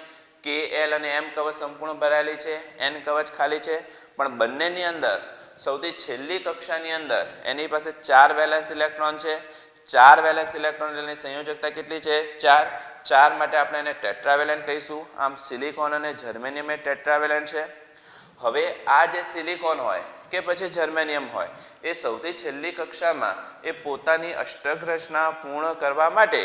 [SPEAKER 1] K, L અને M કવચ સંપૂર્ણ ભરાયેલી છે, N કવચ ખાલી છે. પણ બંનેની અંદર સૌથી છેલ્લી કક્ષાની અંદર એની પાસે 4 વેલેન્સ ઇલેક્ટ્રોન છે. 4 વેલેન્સ ઇલેક્ટ્રોનની સંયોજકતા કેટલી છે? 4 માટે આપણે એને ટેટ્રાવેલેન્ટ કહીશું. આમ સિલિકોન અને જર્મેનિયમ એ ટેટ્રાવેલેન્ટ છે. હવે આ જે સિલિકોન હોય કે પછી જર્મેનિયમ હોય એ સૌથી છેલ્લી કક્ષામાં એ પોતાની અષ્ટક રચના પૂર્ણ કરવા માટે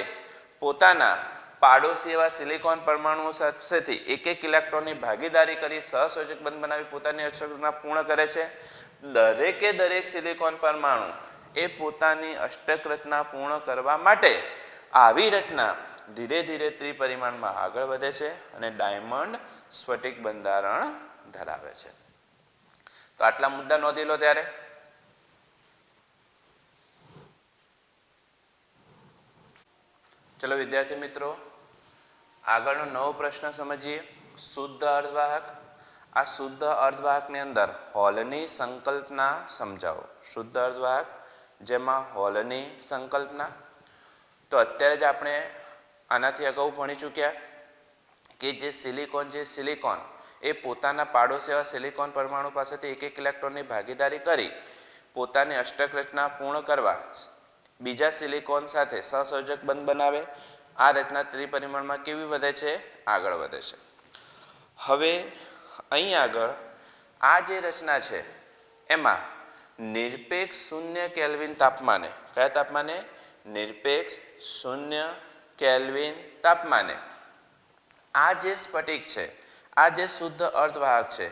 [SPEAKER 1] પોતાના પાડોશી એવા સિલિકોન પરમાણુઓ સાથેથી એક ઇલેક્ટ્રોનની ભાગીદારી કરી સહસંયોજક બંધ બનાવી પોતાની અષ્ટક રચના પૂર્ણ કરે છે. દરેક સિલિકોન પરમાણુ એ પોતાની અષ્ટક રચના પૂર્ણ કરવા માટે આવી રચના ધીરે ધીરે ત્રિપરિમાણમાં આગળ વધે છે અને ડાયમંડ સ્ફટિક બંધારણ ધરાવે છે. તો આટલા મુદ્દા નોંધી લો. ત્યારે ચલો વિદ્યાર્થી મિત્રો, આગળનો નવો પ્રશ્ન સમજીએ. શુદ્ધ અર્ધવાહક. આ શુદ્ધ અર્ધવાહકની અંદર હોલની સંકલ્પના સમજાવો. શુદ્ધ અર્ધવાહક જેમાં હોલની સંકલ્પના. તો અત્યારે જ આપણે આનાથી અગાઉ ભણી ચૂક્યા કે જે સિલિકોન એ પોતાના પાડોશી એવા સિલિકોન પરમાણુ પાસેથી એક ઇલેક્ટ્રોનની ભાગીદારી કરી પોતાની અષ્ટક રચના પૂર્ણ કરવા બીજા સિલિકોન સાથે સહસંયોજક બંધ બનાવે. આ રચના ત્રિપરિમાણમાં કેવી વધે છે? આગળ વધે છે. હવે અહીં આગળ આ જે રચના છે એમાં નિરપેક્ષ 0 કેલ્વિન તાપમાને, કયા તાપમાને? નિરપેક્ષ 0 કેલ્વિન તાપમાને આ જે સ્ફટિક છે, આ જે શુદ્ધ અર્ધવાહક છે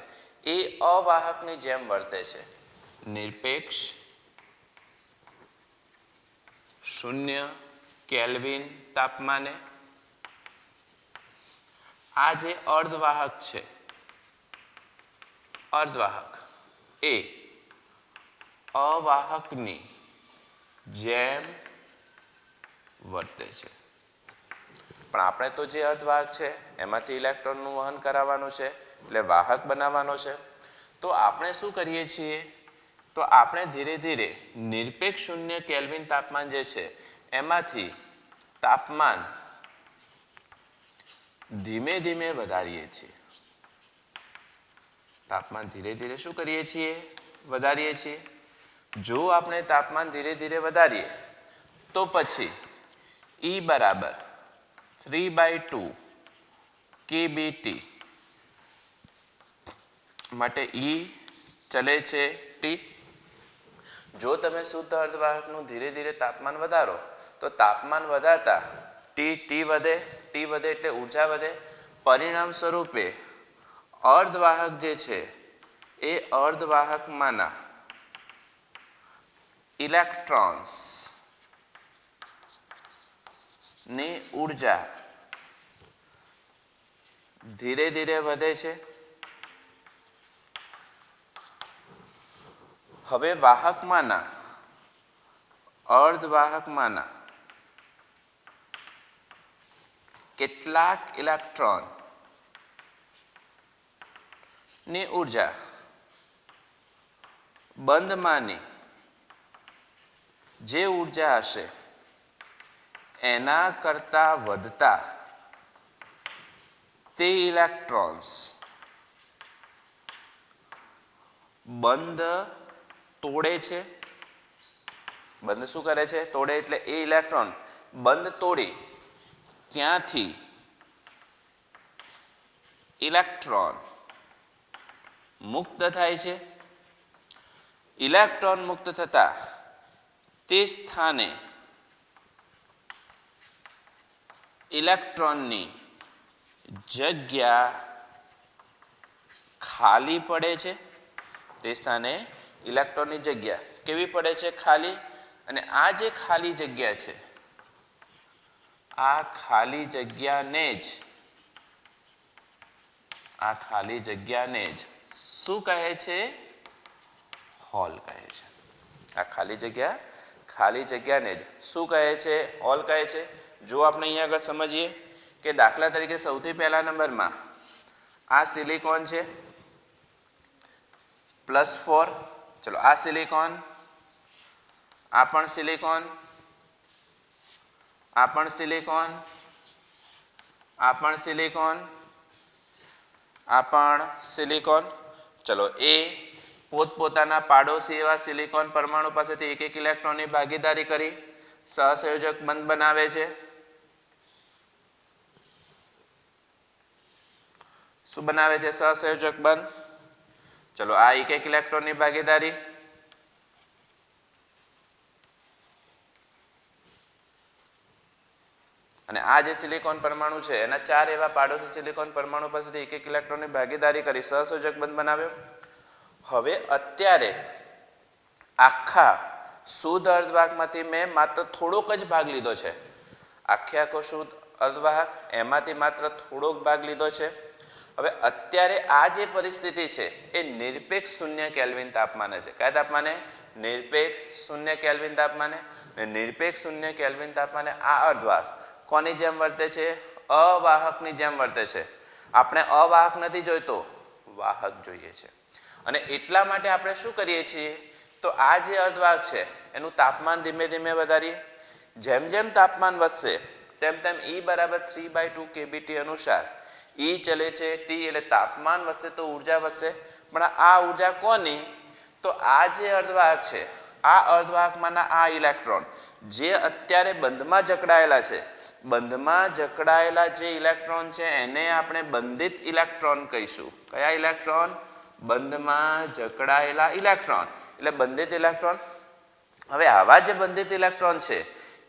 [SPEAKER 1] એ અવાહકની જેમ વર્તે છે. નિરપેક્ષ 0 કેલ્વિન તાપમાને આ જે અર્ધવાહક છે, અર્ધવાહક એ અવાહકની જેમ વર્તે છે. પણ આપણે તો જે અર્ધવાહક છે એમાંથી ઇલેક્ટ્રોનનું વહન કરાવવાનું છે, એટલે વાહક બનાવવાનો છે. તો આપણે શું કરીએ છીએ? તો આપણે ધીરે ધીરે નિરપેક્ષ 0 કેલ્વિન તાપમાન જે છે એમાંથી તાપમાન ધીમે ધીમે વધારીએ છીએ. તાપમાન ધીરે ધીરે શું કરીએ છીએ? વધારીએ છીએ. જો આપણે તાપમાન ધીરે ધીરે વધારીએ તો પછી E બરાબર 3/2 kBT માટે E ચલે છે T. જો તમે શુદ્ધ અર્ધવાહકનું ધીરે ધીરે તાપમાન વધારો તો તાપમાન વધારતા T વધે એટલે ઉર્જા વધે. પરિણામ સ્વરૂપે અર્ધવાહક જે છે એ અર્ધવાહકમાંના ઇલેક્ટ્રોન્સ ની ઉર્જા ધીરે ધીરે વધે છે. હવે વાહકમાંના અર્ધવાહકમાંના કેટલાક ઇલેક્ટ્રોન ની ઉર્જા બંધમાંની જે ઉર્જા હશે એના કરતા વધતા તે ઇલેક્ટ્રોન્સ બંધ તોડે છે. બંધ શું કરે છે? તોડે. એટલે એ ઇલેક્ટ્રોન બંધ તોડી ત્યાંથી ઇલેક્ટ્રોન મુક્ત થાય છે. ઇલેક્ટ્રોન મુક્ત થતા તે સ્થાને ઇલેક્ટ્રોનની જગ્યા ખાલી પડે છે. તે સ્થાને ઇલેક્ટ્રોનની જગ્યા કેવી પડે છે? ખાલી. અને આ જે ખાલી જગ્યા છે, આ ખાલી જગ્યાને જ શું કહે છે? હોલ કહે છે. આ ખાલી જગ્યાને જ શું કહે છે? હોલ કહે છે. જો આપણે અહીંયા આગળ સમજીએ કે દાખલા તરીકે સૌથી પહેલા નંબરમાં આ સિલિકોન છે +4. ચલો આ સિલિકોન, આ પણ સિલિકોન, આ પણ સિલિકોન, આ પણ સિલિકોન, આ પણ સિલિકોન. ચલો એ પોતપોતાના પાડોશી એવા સિલિકોન પરમાણુ પાસેથી એક ઇલેક્ટ્રોનની ભાગીદારી કરી સહસંયોજક બંધ બનાવે છે. શું બનાવે છે? સહસંયોજક બંધ. ચલો આ એક ઇલેક્ટ્રોનની ભાગીદારી, અને આ જે સિલિકોન પરમાણુ છે એના 4 એવા પાડોશી સિલિકોન પરમાણુ પાસેથી એક ઇલેક્ટ્રોનની ભાગીદારી કરી સહસંયોજક બંધ બનાવ્યો. હવે અત્યારે આખા શુદ્ધ અર્ધવાહકમાંથી મેં માત્ર થોડોક જ ભાગ લીધો છે. આખો શુદ્ધ અર્ધવાહક એમાંથી માત્ર થોડોક ભાગ લીધો છે. હવે અત્યારે આ જે પરિસ્થિતિ છે એ નિરપેક્ષ 0 કેલ્વિન તાપમાને છે. કયા તાપમાને? નિરપેક્ષ 0 કેલ્વિન તાપમાને. નિરપેક્ષ 0 કેલ્વિન તાપમાને આ અર્ધવાહક કોની જેમ વર્તે છે? અવાહકની જેમ વર્તે છે. આપણે અવાહક નથી જોઈતો, વાહક જોઈએ છે. અને એટલા માટે આપણે શું કરીએ છીએ? તો આ જે અર્ધવાહક છે એનું તાપમાન ધીમે ધીમે વધારીએ. જેમ જેમ તાપમાન વધશે તેમ તેમ E બરાબર 3/2 kBT અનુસાર E ચલે છે T એટલે તાપમાન વધશે તો ઉર્જા વધશે, પણ આ ઉર્જા કોની? તો આ જે અર્ધવાહક છે, આ અર્ધવાહકમાંના આ ઇલેક્ટ્રોન જે અત્યારે બંધમાં જકડાયેલા છે, બંધમાં જકડાયેલા જે ઇલેક્ટ્રોન છે એને આપણે બંધિત ઇલેક્ટ્રોન કહીશું. કયા ઇલેક્ટ્રોન? બંધમાં જકડાયેલા ઇલેક્ટ્રોન એટલે બંધિત ઇલેક્ટ્રોન. હવે આવા જે બંધિત ઇલેક્ટ્રોન છે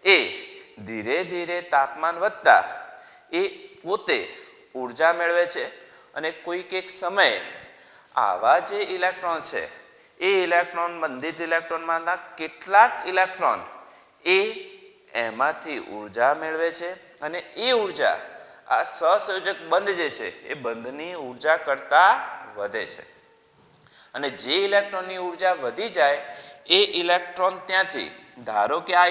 [SPEAKER 1] એ ધીરે ધીરે તાપમાન વધતા એ પોતે ઉર્જા મેળવે છે અને કોઈક એક સમયે આવા જે ઇલેક્ટ્રોન છે એ ઇલેક્ટ્રોન બંધિત ઇલેક્ટ્રોનમાંના કેટલાક ઇલેક્ટ્રોન એ એમાંથી ઉર્જા મેળવે છે અને એ ઉર્જા આ સહસંયોજક બંધ જે છે એ બંધની ઉર્જા કરતાં વધે છે. અને જે ઇલેક્ટ્રોનની ઉર્જા વધી જાય એ ઇલેક્ટ્રોન ત્યાંથી, ધારો કે આ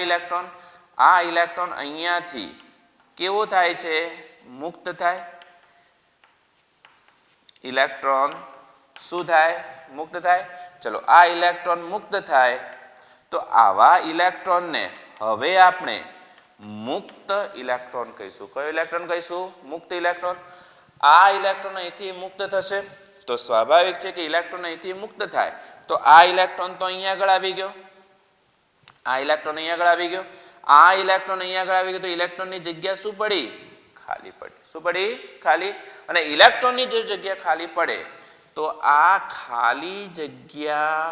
[SPEAKER 1] ઇલેક્ટ્રોન અહીંયાથી કેવો થાય છે? મુક્ત થાય. ઇલેક્ટ્રોન શું થાય? મુક્ત થાય. ચલો આ ઇલેક્ટ્રોન મુક્ત થાય તો આવા ઇલેક્ટ્રોનને હવે આપણે મુક્ત ઇલેક્ટ્રોન કહીશું. કયો ઇલેક્ટ્રોન કહીશું? મુક્ત ઇલેક્ટ્રોન. આ ઇલેક્ટ્રોન અહીંથી મુક્ત થશે તો સ્વાભાવિક છે કે ઇલેક્ટ્રોન અહીંથી મુક્ત થાય તો આ ઇલેક્ટ્રોન તો અહીંયા આગળ આવી ગયો, આ ઇલેક્ટ્રોન અહીંયા આગળ આવી ગયો, આ ઇલેક્ટ્રોન અહીંયા આગળ આવી ગયો તો ઇલેક્ટ્રોનની જગ્યા શું પડી? ખાલી પડી. શું પડી? ખાલી. અને ઇલેક્ટ્રોનની જે જગ્યા ખાલી પડે તો આ ખાલી જગ્યા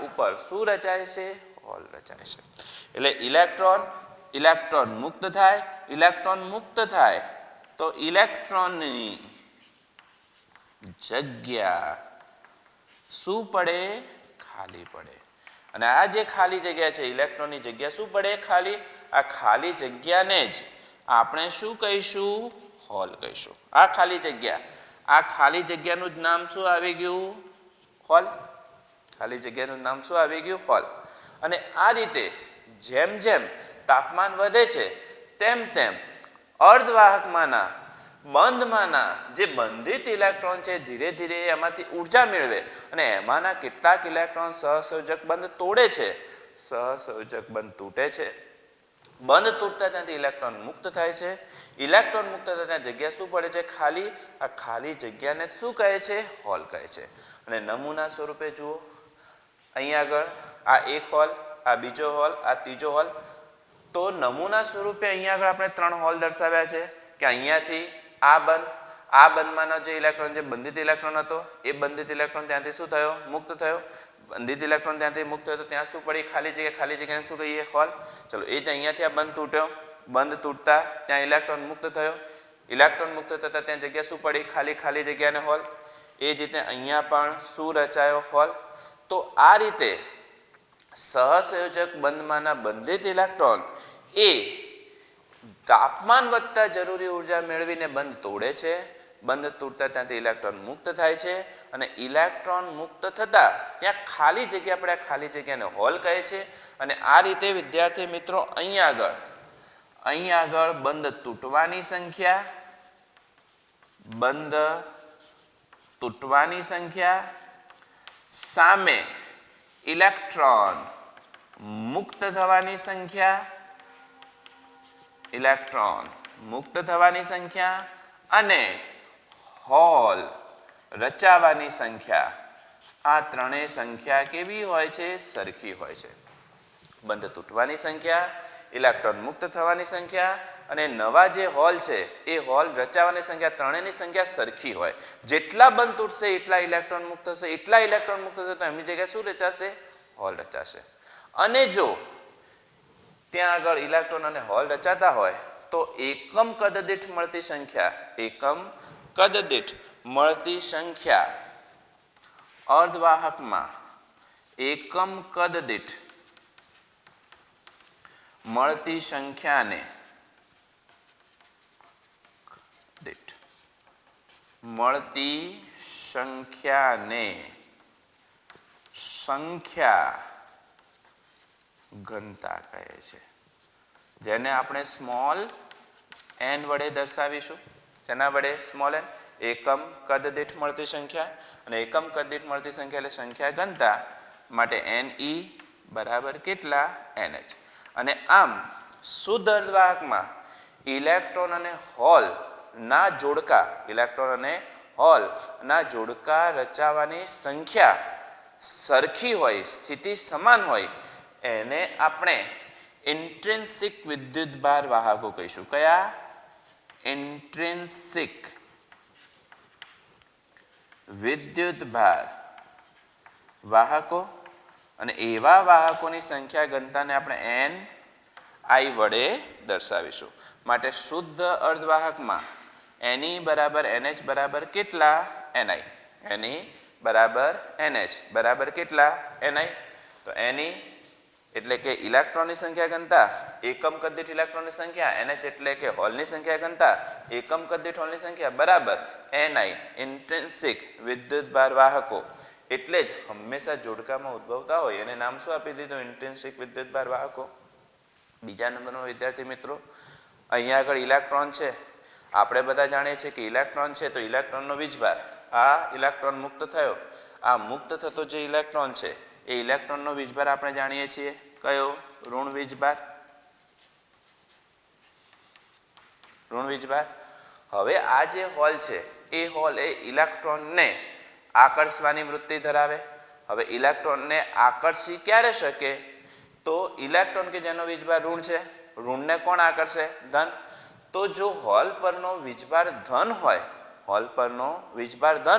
[SPEAKER 1] ઉપર શું રચાય છે? હોલ રચાય છે. એટલે ઇલેક્ટ્રોન મુક્ત થાય. ઇલેક્ટ્રોન મુક્ત થાય તો ઇલેક્ટ્રોનની જગ્યા શું પડે? ખાલી પડે. અને આ જે ખાલી જગ્યા છે, ઇલેક્ટ્રોનની જગ્યા શું પડે? ખાલી. આ ખાલી જગ્યાને જ આપણે શું કહીશું? હોલ કહીશું. આ ખાલી જગ્યાનું જ નામ શું આવી ગયું? હોલ. ખાલી જગ્યાનું નામ શું આવી ગયું? હોલ. અને આ રીતે જેમ જેમ તાપમાન વધે છે તેમ તેમ અર્ધવાહકમાંના બંધમાંના જે બંધિત ઇલેક્ટ્રોન છે ધીરે ધીરે એમાંથી ઉર્જા મેળવે અને એમાંના કેટલાક ઇલેક્ટ્રોન સહસંયોજક બંધ તોડે છે, સહસંયોજક બંધ તૂટે છે. બંધ તૂટતા ત્યાંથી ઇલેક્ટ્રોન મુક્ત થાય છે. ઇલેક્ટ્રોન મુક્ત થતા ત્યાં જગ્યા શું પડે છે? ખાલી. આ ખાલી જગ્યાને શું કહે છે? હોલ કહે છે. અને નમૂના સ્વરૂપે જુઓ, અહીંયા આગળ આ એક હોલ, આ બીજો હોલ, આ ત્રીજો હોલ. તો નમૂના સ્વરૂપે અહીંયા આગળ આપણે 3 હોલ દર્શાવ્યા છે કે અહીંયાથી આ બંધમાંનો જે ઇલેક્ટ્રોન, જે બંધિત ઇલેક્ટ્રોન હતો એ બંધિત ઇલેક્ટ્રોન ત્યાંથી શું થયો? મુક્ત થયો. બંધિત ઇલેક્ટ્રોન ત્યાંથી મુક્ત થયો તો ત્યાં શું પડી? ખાલી જગ્યાને શું કહીએ? હોલ. ચલો એ જ અહીંયાથી આ બંધ તૂટ્યો, બંધ તૂટતા ત્યાં ઇલેક્ટ્રોન મુક્ત થયો. ઇલેક્ટ્રોન મુક્ત થતા ત્યાં જગ્યા શું પડી? ખાલી જગ્યાને હોલ. એ જ રીતે અહીંયા પણ શું રચાયો? હોલ. તો આ રીતે સહસંયોજક બંધમાંના બંધિત ઇલેક્ટ્રોન એ તાપમાન વધતા જરૂરી ઉર્જા મેળવીને બંધ તોડે છે. બંધ તૂટતા ત્યાંથી ઇલેક્ટ્રોન મુક્ત થાય છે અને ઇલેક્ટ્રોન મુક્ત થતા ત્યાં ખાલી જગ્યા પડે, ખાલી જગ્યાને હોલ કહે છે. અને આ રીતે વિદ્યાર્થી મિત્રો અહીંયા આગળ બંધ તૂટવાની સંખ્યા સામે ઇલેક્ટ્રોન મુક્ત થવાની સંખ્યા અને હોલ રચાવાની સંખ્યા, આ ત્રણેય સંખ્યા કેવી હોય છે? સરખી હોય છે. બંધ તૂટવાની સંખ્યા, ઇલેક્ટ્રોન મુક્ત થવાની સંખ્યા અને નવા જે હોલ છે એ હોલ રચાવાની સંખ્યા, ત્રણેયની સંખ્યા સરખી હોય. જેટલા બંધ તૂટશે એટલા ઇલેક્ટ્રોન મુક્ત થશે, એટલા ઇલેક્ટ્રોન મુક્ત થશે તો એમની જગ્યાએ શું રચાશે? હોલ રચાશે. અને જો ત્યાં આગળ ઇલેક્ટ્રોન અને હોલ રચાતા હોય તો એકમ કદ દીઠ મળતી સંખ્યા અર્ધવાહકમાં એકમ કદ દીઠ મળતી સંખ્યાને સંખ્યા ઘનતા કહે છે, જેને આપણે સ્મોલ n વડે દર્શાવીશું. શેના વડે? Small n. એકમ કદ દીઠ મળતી સંખ્યા અને એકમ કદ દીઠ મળતી સંખ્યા એટલે સંખ્યા ઘનતા માટે ne બરાબર કેટલા? nh. અને આમ શુદ્ધ અર્ધવાહકમાં ઇલેક્ટ્રોન અને હોલ ના જોડકા રચાવાની સંખ્યા સરખી હોય, સ્થિતિ સમાન હોય, એને આપણે ઇન્ટ્રિન્સિક વિદ્યુતભાર વાહકો કહીશું. કયા? ઇન્ટ્રિન્સિક વિદ્યુતભાર વાહકો. અને એવા વાહકોની સંખ્યા ઘનતાને આપણે n I વડે દર્શાવીશું. માટે શુદ્ધ અર્ધવાહકમાં Ne બરાબર NH બરાબર કેટલા? Ni. Ne બરાબર NH બરાબર કેટલા? Ni. તો Ne એટલે કે ઇલેક્ટ્રોનની સંખ્યા ઘનતા એકમ કદ દીઠ ઇલેક્ટ્રોનની સંખ્યા, NH એટલે કે હોલની સંખ્યા ઘનતા એકમ કદ દીઠ હોલની સંખ્યા બરાબર Ni ઇન્ટ્રિન્સિક વિદ્યુતભાર વાહકો. એટલે જ હંમેશા જોડકામાં ઉદ્ભવતા હોય એને નામ શું આપી દીધું? ઇન્ટ્રિન્સિક વિદ્યુતભાર વાહકો. બીજા નંબરમાં વિદ્યાર્થી મિત્રો, અહીંયા આગળ ઇલેક્ટ્રોન છે. આપણે બધા જાણીએ છીએ કે ઇલેક્ટ્રોન છે તો ઇલેક્ટ્રોનનો વીજભાર, આ ઇલેક્ટ્રોન મુક્ત થયો, આ મુક્ત થતો જે ઇલેક્ટ્રોન છે એ ઇલેક્ટ્રોનનો વીજભાર આપણે જાણીએ છીએ કયો? ઋણ વીજભાર. ઋણ વીજભાર. હવે આ જે હોલ છે એ હોલ એ ઇલેક્ટ્રોનને આકર્ષવાની વૃત્તિ ધરાવે. હવે ઇલેક્ટ્રોનને આકર્ષી ક્યારે શકે? તો ઇલેક્ટ્રોન કે જેનો વીજભાર ઋણ છે, ઋણને કોણ આકર્ષે? ધન. તો જો હોલ પરનો વીજભાર ધન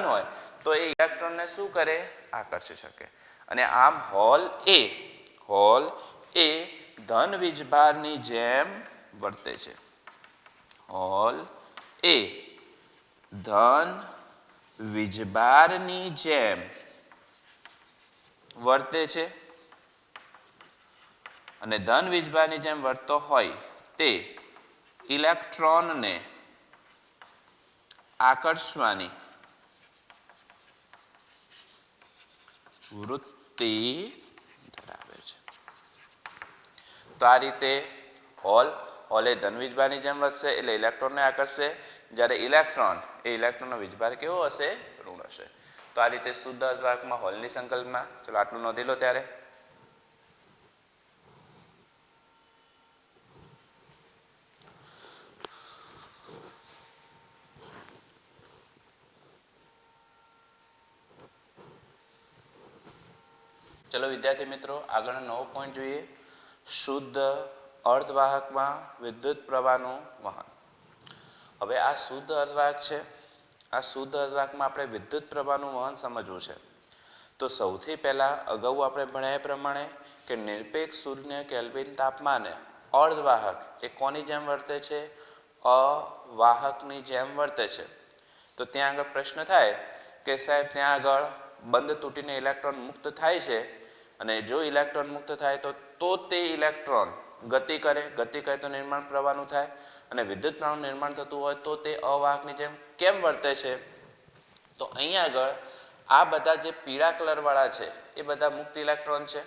[SPEAKER 1] હોય, તો એ ઇલેક્ટ્રોનને શું કરે? આકર્ષી શકે. અને આમ હોલ એ ધન વીજભારની જેમ વર્તે છે. હોલ એ ધન વીજભારની જેમ વર્તે છે. અને ધન વીજભારની જેમ વર્તતો હોય તે ઇલેક્ટ્રોનને આકર્ષવાની વૃત્તિ ધરાવે છે. તો આ રીતે હોલ એ ધન વીજભારની જેમ વધશે એટલે ઇલેક્ટ્રોનને આકર્ષશે, જ્યારે ઇલેક્ટ્રોનનો વીજભાર કેવો હશે? ઋણ હશે. તો આ રીતે શુદ્ધ અર્ધવાહકમાં હોલની સંકલ્પના. ચલો આટલું નોંધી લો. ત્યારે ચલો વિદ્યાર્થી મિત્રો, આગળનો નવો પોઈન્ટ જોઈએ. શુદ્ધ અર્ધવાહકમાં વિદ્યુત પ્રવાહનું વહન. હવે આ શુદ્ધ અર્ધવાહક છે. આ શુદ્ધ અર્ધવાહકમાં આપણે વિદ્યુત પ્રવાહનું વહન સમજવું છે. તો સૌથી પહેલાં અગાઉ આપણે ભણ્યા પ્રમાણે કે નિરપેક્ષ શૂન્ય કેલ્વિન તાપમાને અર્ધવાહક એ કોની જેમ વર્તે છે? અવાહકની જેમ વર્તે છે. તો ત્યાં આગળ પ્રશ્ન થાય કે સાહેબ ત્યાં આગળ બંધ તૂટીને ઇલેક્ટ્રોન મુક્ત થાય છે, અને જો ઇલેક્ટ્રોન મુક્ત થાય તો તે ઇલેક્ટ્રોન ગતિ કરે તો નિર્માણ પ્રવાહનું થાય, અને વિદ્યુત પ્રવાહનું નિર્માણ થતું હોય તો તે અવાહકની જેમ કેમ વર્તે છે? તો અહીંયા આગળ આ બધા જે પીળા કલરવાળા છે એ બધા મુક્ત ઇલેક્ટ્રોન છે.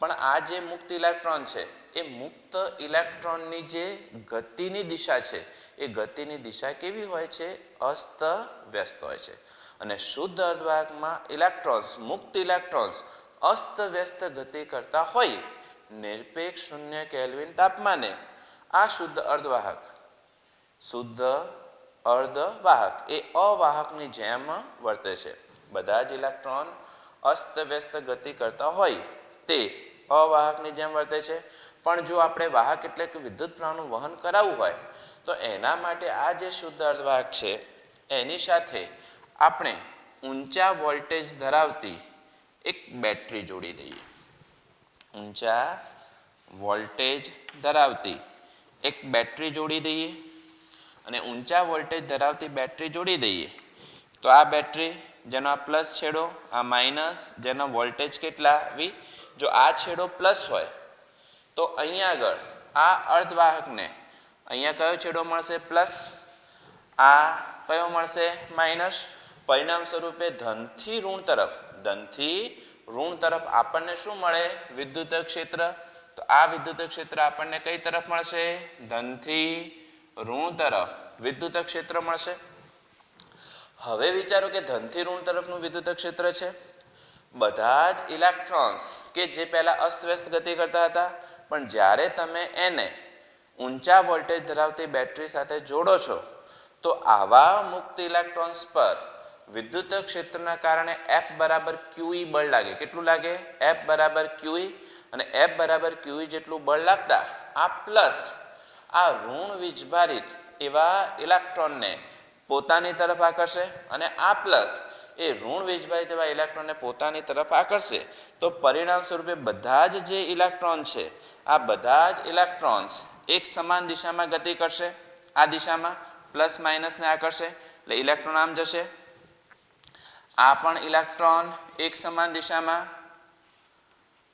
[SPEAKER 1] પણ આ જે મુક્ત ઇલેક્ટ્રોન છે એ મુક્ત ઇલેક્ટ્રોનની જે ગતિની દિશા છે એ ગતિની દિશા કેવી હોય છે? અસ્ત વ્યસ્ત હોય છે. અને શુદ્ધ અર્ધવાહકમાં મુક્ત ઇલેક્ટ્રોન્સ અસ્ત વ્યસ્ત ગતિ કરતા હોય નિરપેક્ષ શૂન્ય કેલ્વિન તાપમાને આ શુદ્ધ અર્ધવાહક એ અવાહકની જેમ વર્તે છે. બધા જ ઇલેક્ટ્રોન અસ્ત વ્યસ્ત ગતિ કરતા હોય તે અવાહકની જેમ વર્તે છે. પણ જો આપણે વાહક એટલે કે વિદ્યુત પ્રવાહનું વહન કરાવવું હોય તો એના માટે આ જે શુદ્ધ અર્ધવાહક છે એની સાથે આપણે ઊંચા વોલ્ટેજ ધરાવતી એક બેટરી જોડી દઈએ. ઊંચા વોલ્ટેજ ધરાવતી એક બેટરી જોડી દઈએ. અને ઊંચા વોલ્ટેજ ધરાવતી બેટરી જોડી દઈએ તો આ બેટરી જેનો આ પ્લસ છેડો, આ માઇનસ, જેનો વોલ્ટેજ કેટલા? V. જો આ છેડો પ્લસ હોય તો અહીંયા આગળ આ અર્ધવાહકને અહીંયા કયો છેડો મળશે? પ્લસ. આ કયો મળશે? માઇનસ. પરિણામ સ્વરૂપે ધનથી ઋણ તરફ આપણને શું મળે? વિદ્યુત ક્ષેત્ર. તો આ વિદ્યુત ક્ષેત્ર આપણને કઈ તરફ મળશે? ધનથી ઋણ તરફ વિદ્યુત ક્ષેત્ર મળશે. હવે વિચારો કે ધનથી ઋણ તરફનું વિદ્યુત ક્ષેત્ર છે. બધા જ ઇલેક્ટ્રોન્સ કે જે પહેલા અસ્તવ્યસ્ત ગતિ કરતા હતા, પણ જ્યારે તમે એને ઊંચા વોલ્ટેજ ધરાવતી બેટરી સાથે જોડો છો તો આવા મુક્ત ઇલેક્ટ્રોન્સ પર વિદ્યુત ક્ષેત્રના કારણે F બરાબર QE બળ લાગે. કેટલું લાગે? F બરાબર QE. અને F બરાબર QE જેટલું બળ લાગતા આ પ્લસ આ ઋણ વીજભારિત એવા ઇલેક્ટ્રોનને પોતાની તરફ આકર્ષે અને આ પ્લસ એ ઋણ વીજભારિત એવા ઇલેક્ટ્રોનને પોતાની તરફ આકર્ષે તો પરિણામ સ્વરૂપે બધા જ જે ઇલેક્ટ્રોન છે આ બધા જ ઇલેક્ટ્રોન્સ એક સમાન દિશામાં ગતિ કરશે. આ દિશામાં પ્લસ માઇનસને આકર્ષે એટલે ઇલેક્ટ્રોન આમ જશે. આ પણ ઇલેક્ટ્રોન એક સમાન દિશામાં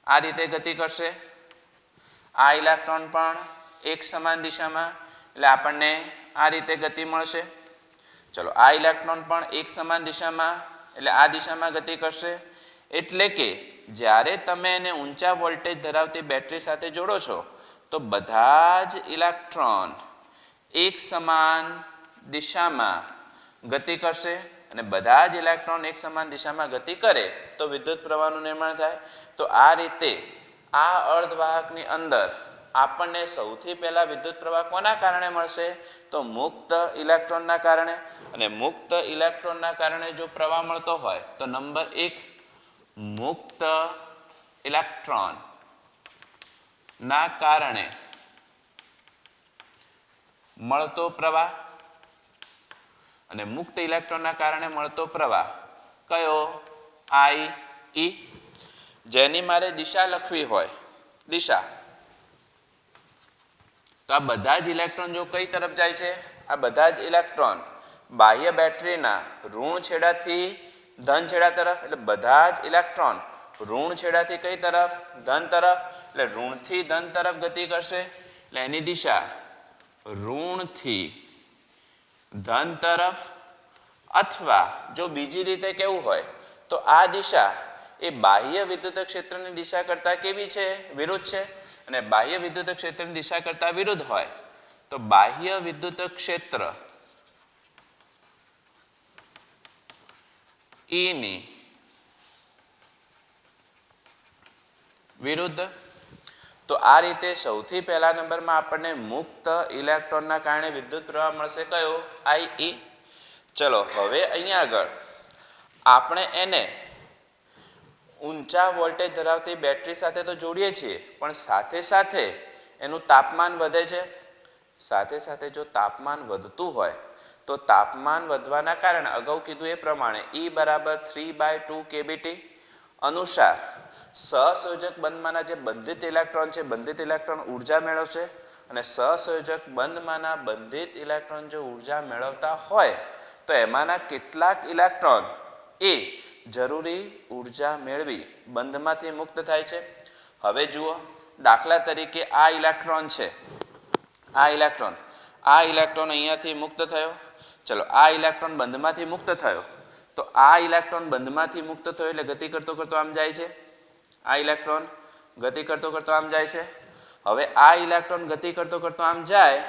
[SPEAKER 1] આ રીતે ગતિ કરશે. આ ઇલેક્ટ્રોન પણ એક સમાન દિશામાં એટલે આપણને આ રીતે ગતિ મળશે. ચલો આ ઇલેક્ટ્રોન પણ એક સમાન દિશામાં એટલે આ દિશામાં ગતિ કરશે. એટલે કે જ્યારે તમે એને ઊંચા વોલ્ટેજ ધરાવતી બેટરી સાથે જોડો છો તો બધા જ ઇલેક્ટ્રોન એક સમાન દિશામાં ગતિ કરશે અને બધા જ ઇલેક્ટ્રોન એક સમાન દિશામાં ગતિ કરે તો વિદ્યુત પ્રવાહનું નિર્માણ થાય. તો આ રીતે આ અર્ધવાહકની અંદર આપણને સૌથી પહેલા વિદ્યુત પ્રવાહ કોના કારણે મળશે? તો મુક્ત ઇલેક્ટ્રોનના કારણે. અને મુક્ત ઇલેક્ટ્રોનના કારણે જો પ્રવાહ મળતો હોય તો નંબર 1 મુક્ત ઇલેક્ટ્રોન ના કારણે મળતો પ્રવાહ અને મુક્ત ઇલેક્ટ્રોનના કારણે મળતો પ્રવાહ કયો? I E. જેની મારે દિશા લખવી હોય દિશા તો આ બધા જ ઇલેક્ટ્રોન જો કઈ તરફ જાય છે? આ બધા જ ઇલેક્ટ્રોન બાહ્ય બેટરીના ઋણ છેડાથી ધન છેડા તરફ એટલે બધા જ ઇલેક્ટ્રોન ઋણ છેડાથી કઈ તરફ? ધન તરફ. એટલે ઋણથી ધન તરફ ગતિ કરશે એટલે એની દિશા ઋણથી ધન તરફ. અથવા જો બીજી રીતે કેવું હોય તો આ દિશા એ બાહ્ય વિદ્યુત ક્ષેત્રની દિશા કરતા કેવી છે? વિરુદ્ધ છે. અને બાહ્ય વિદ્યુત ક્ષેત્રની દિશા કરતા વિરુદ્ધ હોય તો બાહ્ય વિદ્યુત ક્ષેત્ર E ની વિરુદ્ધ. તો આ રીતે સૌથી પહેલા નંબરમાં આપણને મુક્ત ઇલેક્ટ્રોનના કારણે વિદ્યુત પ્રવાહ મળશે કયો? I E. ચલો હવે અહીંયા આગળ આપણે એને ઊંચા વોલ્ટેજ ધરાવતી બેટરી સાથે તો જોડીએ છીએ પણ સાથે સાથે એનું તાપમાન વધે છે. સાથે સાથે જો તાપમાન વધતું હોય તો તાપમાન વધવાના કારણે અગાઉ કીધું એ પ્રમાણે E બરાબર 3/2 kBT અનુસાર સહસંયોજક બંધમાંના જે બંધિત ઇલેક્ટ્રોન છે બંધિત ઇલેક્ટ્રોન ઉર્જા મેળવશે અને સહસંયોજક બંધમાંના બંધિત ઇલેક્ટ્રોન જો ઉર્જા મેળવતા હોય તો એમાંના કેટલાક ઇલેક્ટ્રોન એ જરૂરી ઉર્જા મેળવી બંધમાંથી મુક્ત થાય છે. હવે જુઓ દાખલા તરીકે આ ઇલેક્ટ્રોન છે આ ઇલેક્ટ્રોન અહીંયાથી મુક્ત થયો. ચલો આ ઇલેક્ટ્રોન બંધમાંથી મુક્ત થયો તો આ ઇલેક્ટ્રોન બંધમાંથી મુક્ત થયો એટલે ગતિ કરતો કરતો આમ જાય છે. આ ઇલેક્ટ્રોન ગતિ કરતો કરતો આમ જાય છે. હવે આ ઇલેક્ટ્રોન ગતિ કરતો કરતો આમ જાય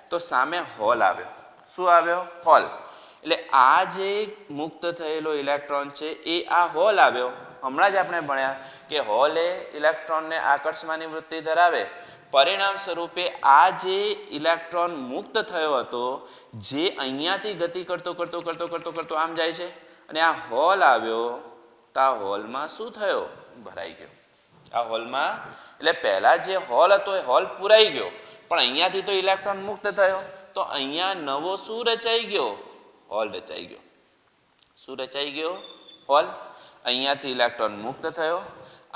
[SPEAKER 1] તો સામે હોલ આવ્યો. શું આવ્યો? હોલ. એટલે આ જે મુક્ત થયેલો ઇલેક્ટ્રોન છે એ આ હોલ આવ્યો. હમણાં જ આપણે ભણ્યા કે હોલ એ ઇલેક્ટ્રોનને આકર્ષવાની વૃત્તિ ધરાવે. પરિણામ સ્વરૂપે આ જે ઇલેક્ટ્રોન મુક્ત થયો હતો જે અહીંયાથી ગતિ કરતો કરતો કરતો કરતો કરતો આમ જાય છે અને આ હોલ આવ્યો તો આ હોલમાં શું થયો? ભરાઈ ગયો. આ હોલમાં એટલે પહેલા જે હોલ હતો એ હોલ પૂરાઈ ગયો પણ અહીંયાથી તો ઇલેક્ટ્રોન મુક્ત થયો તો અહીંયા નવો શું રચાઈ ગયો? હોલ રચાઈ ગયો. શું રચાઈ ગયો? હોલ. અહીંયાથી ઇલેક્ટ્રોન મુક્ત થયો.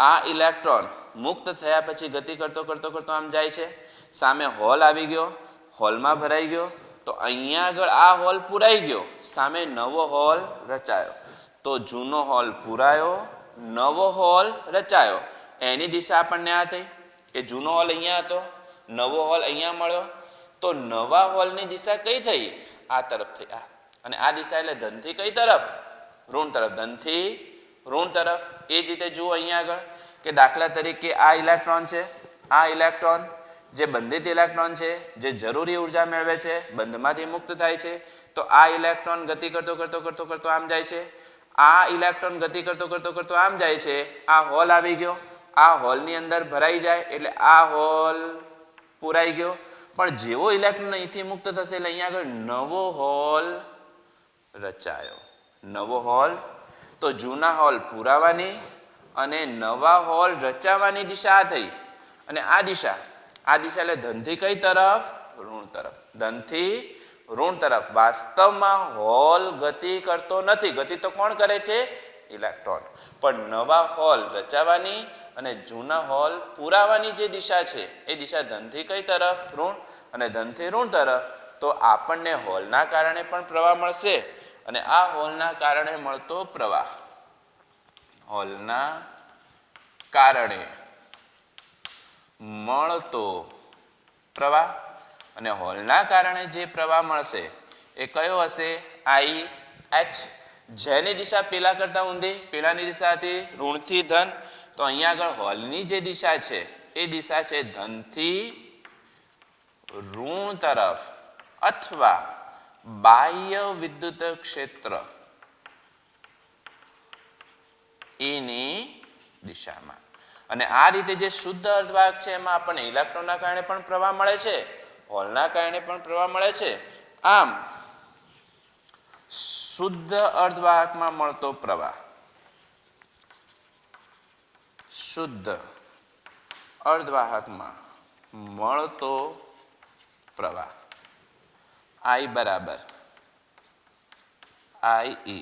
[SPEAKER 1] આ ઇલેક્ટ્રોન મુક્ત થયા પછી ગતિ કરતો કરતો કરતો આમ જાય છે. સામે હોલ આવી ગયો. હોલમાં ભરાઈ ગયો તો અહીંયા આગળ આ હોલ પૂરાઈ ગયો. સામે નવો હોલ રચાયો. તો જૂનો હોલ પૂરાયો નવો હોલ રચાયો. એની દિશા આપણને આ થઈ કે જૂનો હોલ અહીંયા હતો નવો હોલ અહીંયા મળ્યો તો નવા હોલની દિશા કઈ થઈ? આ તરફ થઈ. આ અને આ દિશા એટલે ધનથી કઈ તરફ? ઋણ તરફ. ધનથી ઋણ તરફ. એ જ રીતે જુઓ અહીંયા આગળ કે દાખલા તરીકે આ ઇલેક્ટ્રોન છે. આ ઇલેક્ટ્રોન જે બંધિત ઇલેક્ટ્રોન છે જે જરૂરી ઉર્જા મેળવે છે બંધમાંથી મુક્ત થાય છે તો આ ઇલેક્ટ્રોન ગતિ કરતો કરતો કરતો કરતો આમ જાય છે. આ ઇલેક્ટ્રોન ગતિ કરતો કરતો કરતો આમ જાય છે. આ હોલ આવી ગયો. આ હોલની અંદર ભરાઈ જાય એટલે આ હોલ પૂરાઈ ગયો, પણ જેવો ઇલેક્ટ્રોન અહીંથી મુક્ત થશે એટલે અહીંયા આગળ નવો હોલ રચાયો. નવો હોલ, તો જૂના હોલ પૂરાવાની અને નવા હોલ રચાવાની દિશા આ થઈ. અને આ દિશા એટલે ધનથી કઈ તરફ? ઋણ તરફ. ધનથી ઋણ તરફ. વાસ્તવમાં હોલ ગતિ કરતો નથી, ગતિ તો કોણ કરે છે? ઇલેક્ટ્રોન. પણ નવા હોલ રચાવાની અને જૂના હોલ પૂરાવાની જે દિશા છે એ દિશા ધનથી કઈ તરફ? ઋણ. અને ધનથી ઋણ તરફ. તો આપણને હોલના કારણે પણ પ્રવાહ મળશે અને આ હોલના કારણે મળતો પ્રવાહ, હોલના કારણે મળતો પ્રવાહ, અને હોલના કારણે જે પ્રવાહ મળશે એ કયો હશે? IH. જેની દિશા પેલા કરતા ઊંધી, પેલાની દિશા હતી ઋણથી ધન, તો અહીંયા આગળ હોલની જે દિશા છે એ દિશા છે ધનથી ઋણ તરફ અથવા બાહ્ય વિદ્યુત ક્ષેત્ર એની દિશામાં. અને આ રીતે જે શુદ્ધ અર્ધવાહક છે એમાં આપણને ઇલેક્ટ્રોનના કારણે પણ પ્રવાહ મળે છે, હોલના કારણે પણ પ્રવાહ મળે છે. આમ શુદ્ધ અર્ધવાહકમાં મળતો પ્રવાહ, શુદ્ધ અર્ધવાહકમાં મળતો પ્રવાહ I બરાબર IE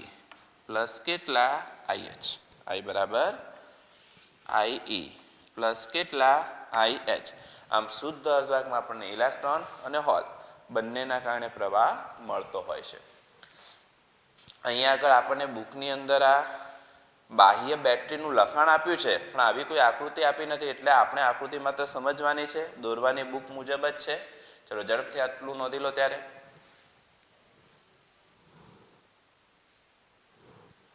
[SPEAKER 1] પ્લસ કેટલા? IH. I બરાબર IE પ્લસ કેટલા? IH. આમ શુદ્ધ અર્ધવાહકમાં આપણને ઇલેક્ટ્રોન અને હોલ બંનેના કારણે પ્રવાહ મળતો હોય છે. અહીંયા આગળ આપણને બુકની અંદર આ બાહ્ય બેટરીનું લખાણ આપ્યું છે, પણ આવી કોઈ આકૃતિ આપી નથી, એટલે આપણે આકૃતિ માત્ર સમજવાની છે, દોરવાની બુક મુજબ જ છે. ચલો ઝડપથી આટલું નોંધી લો ત્યારે.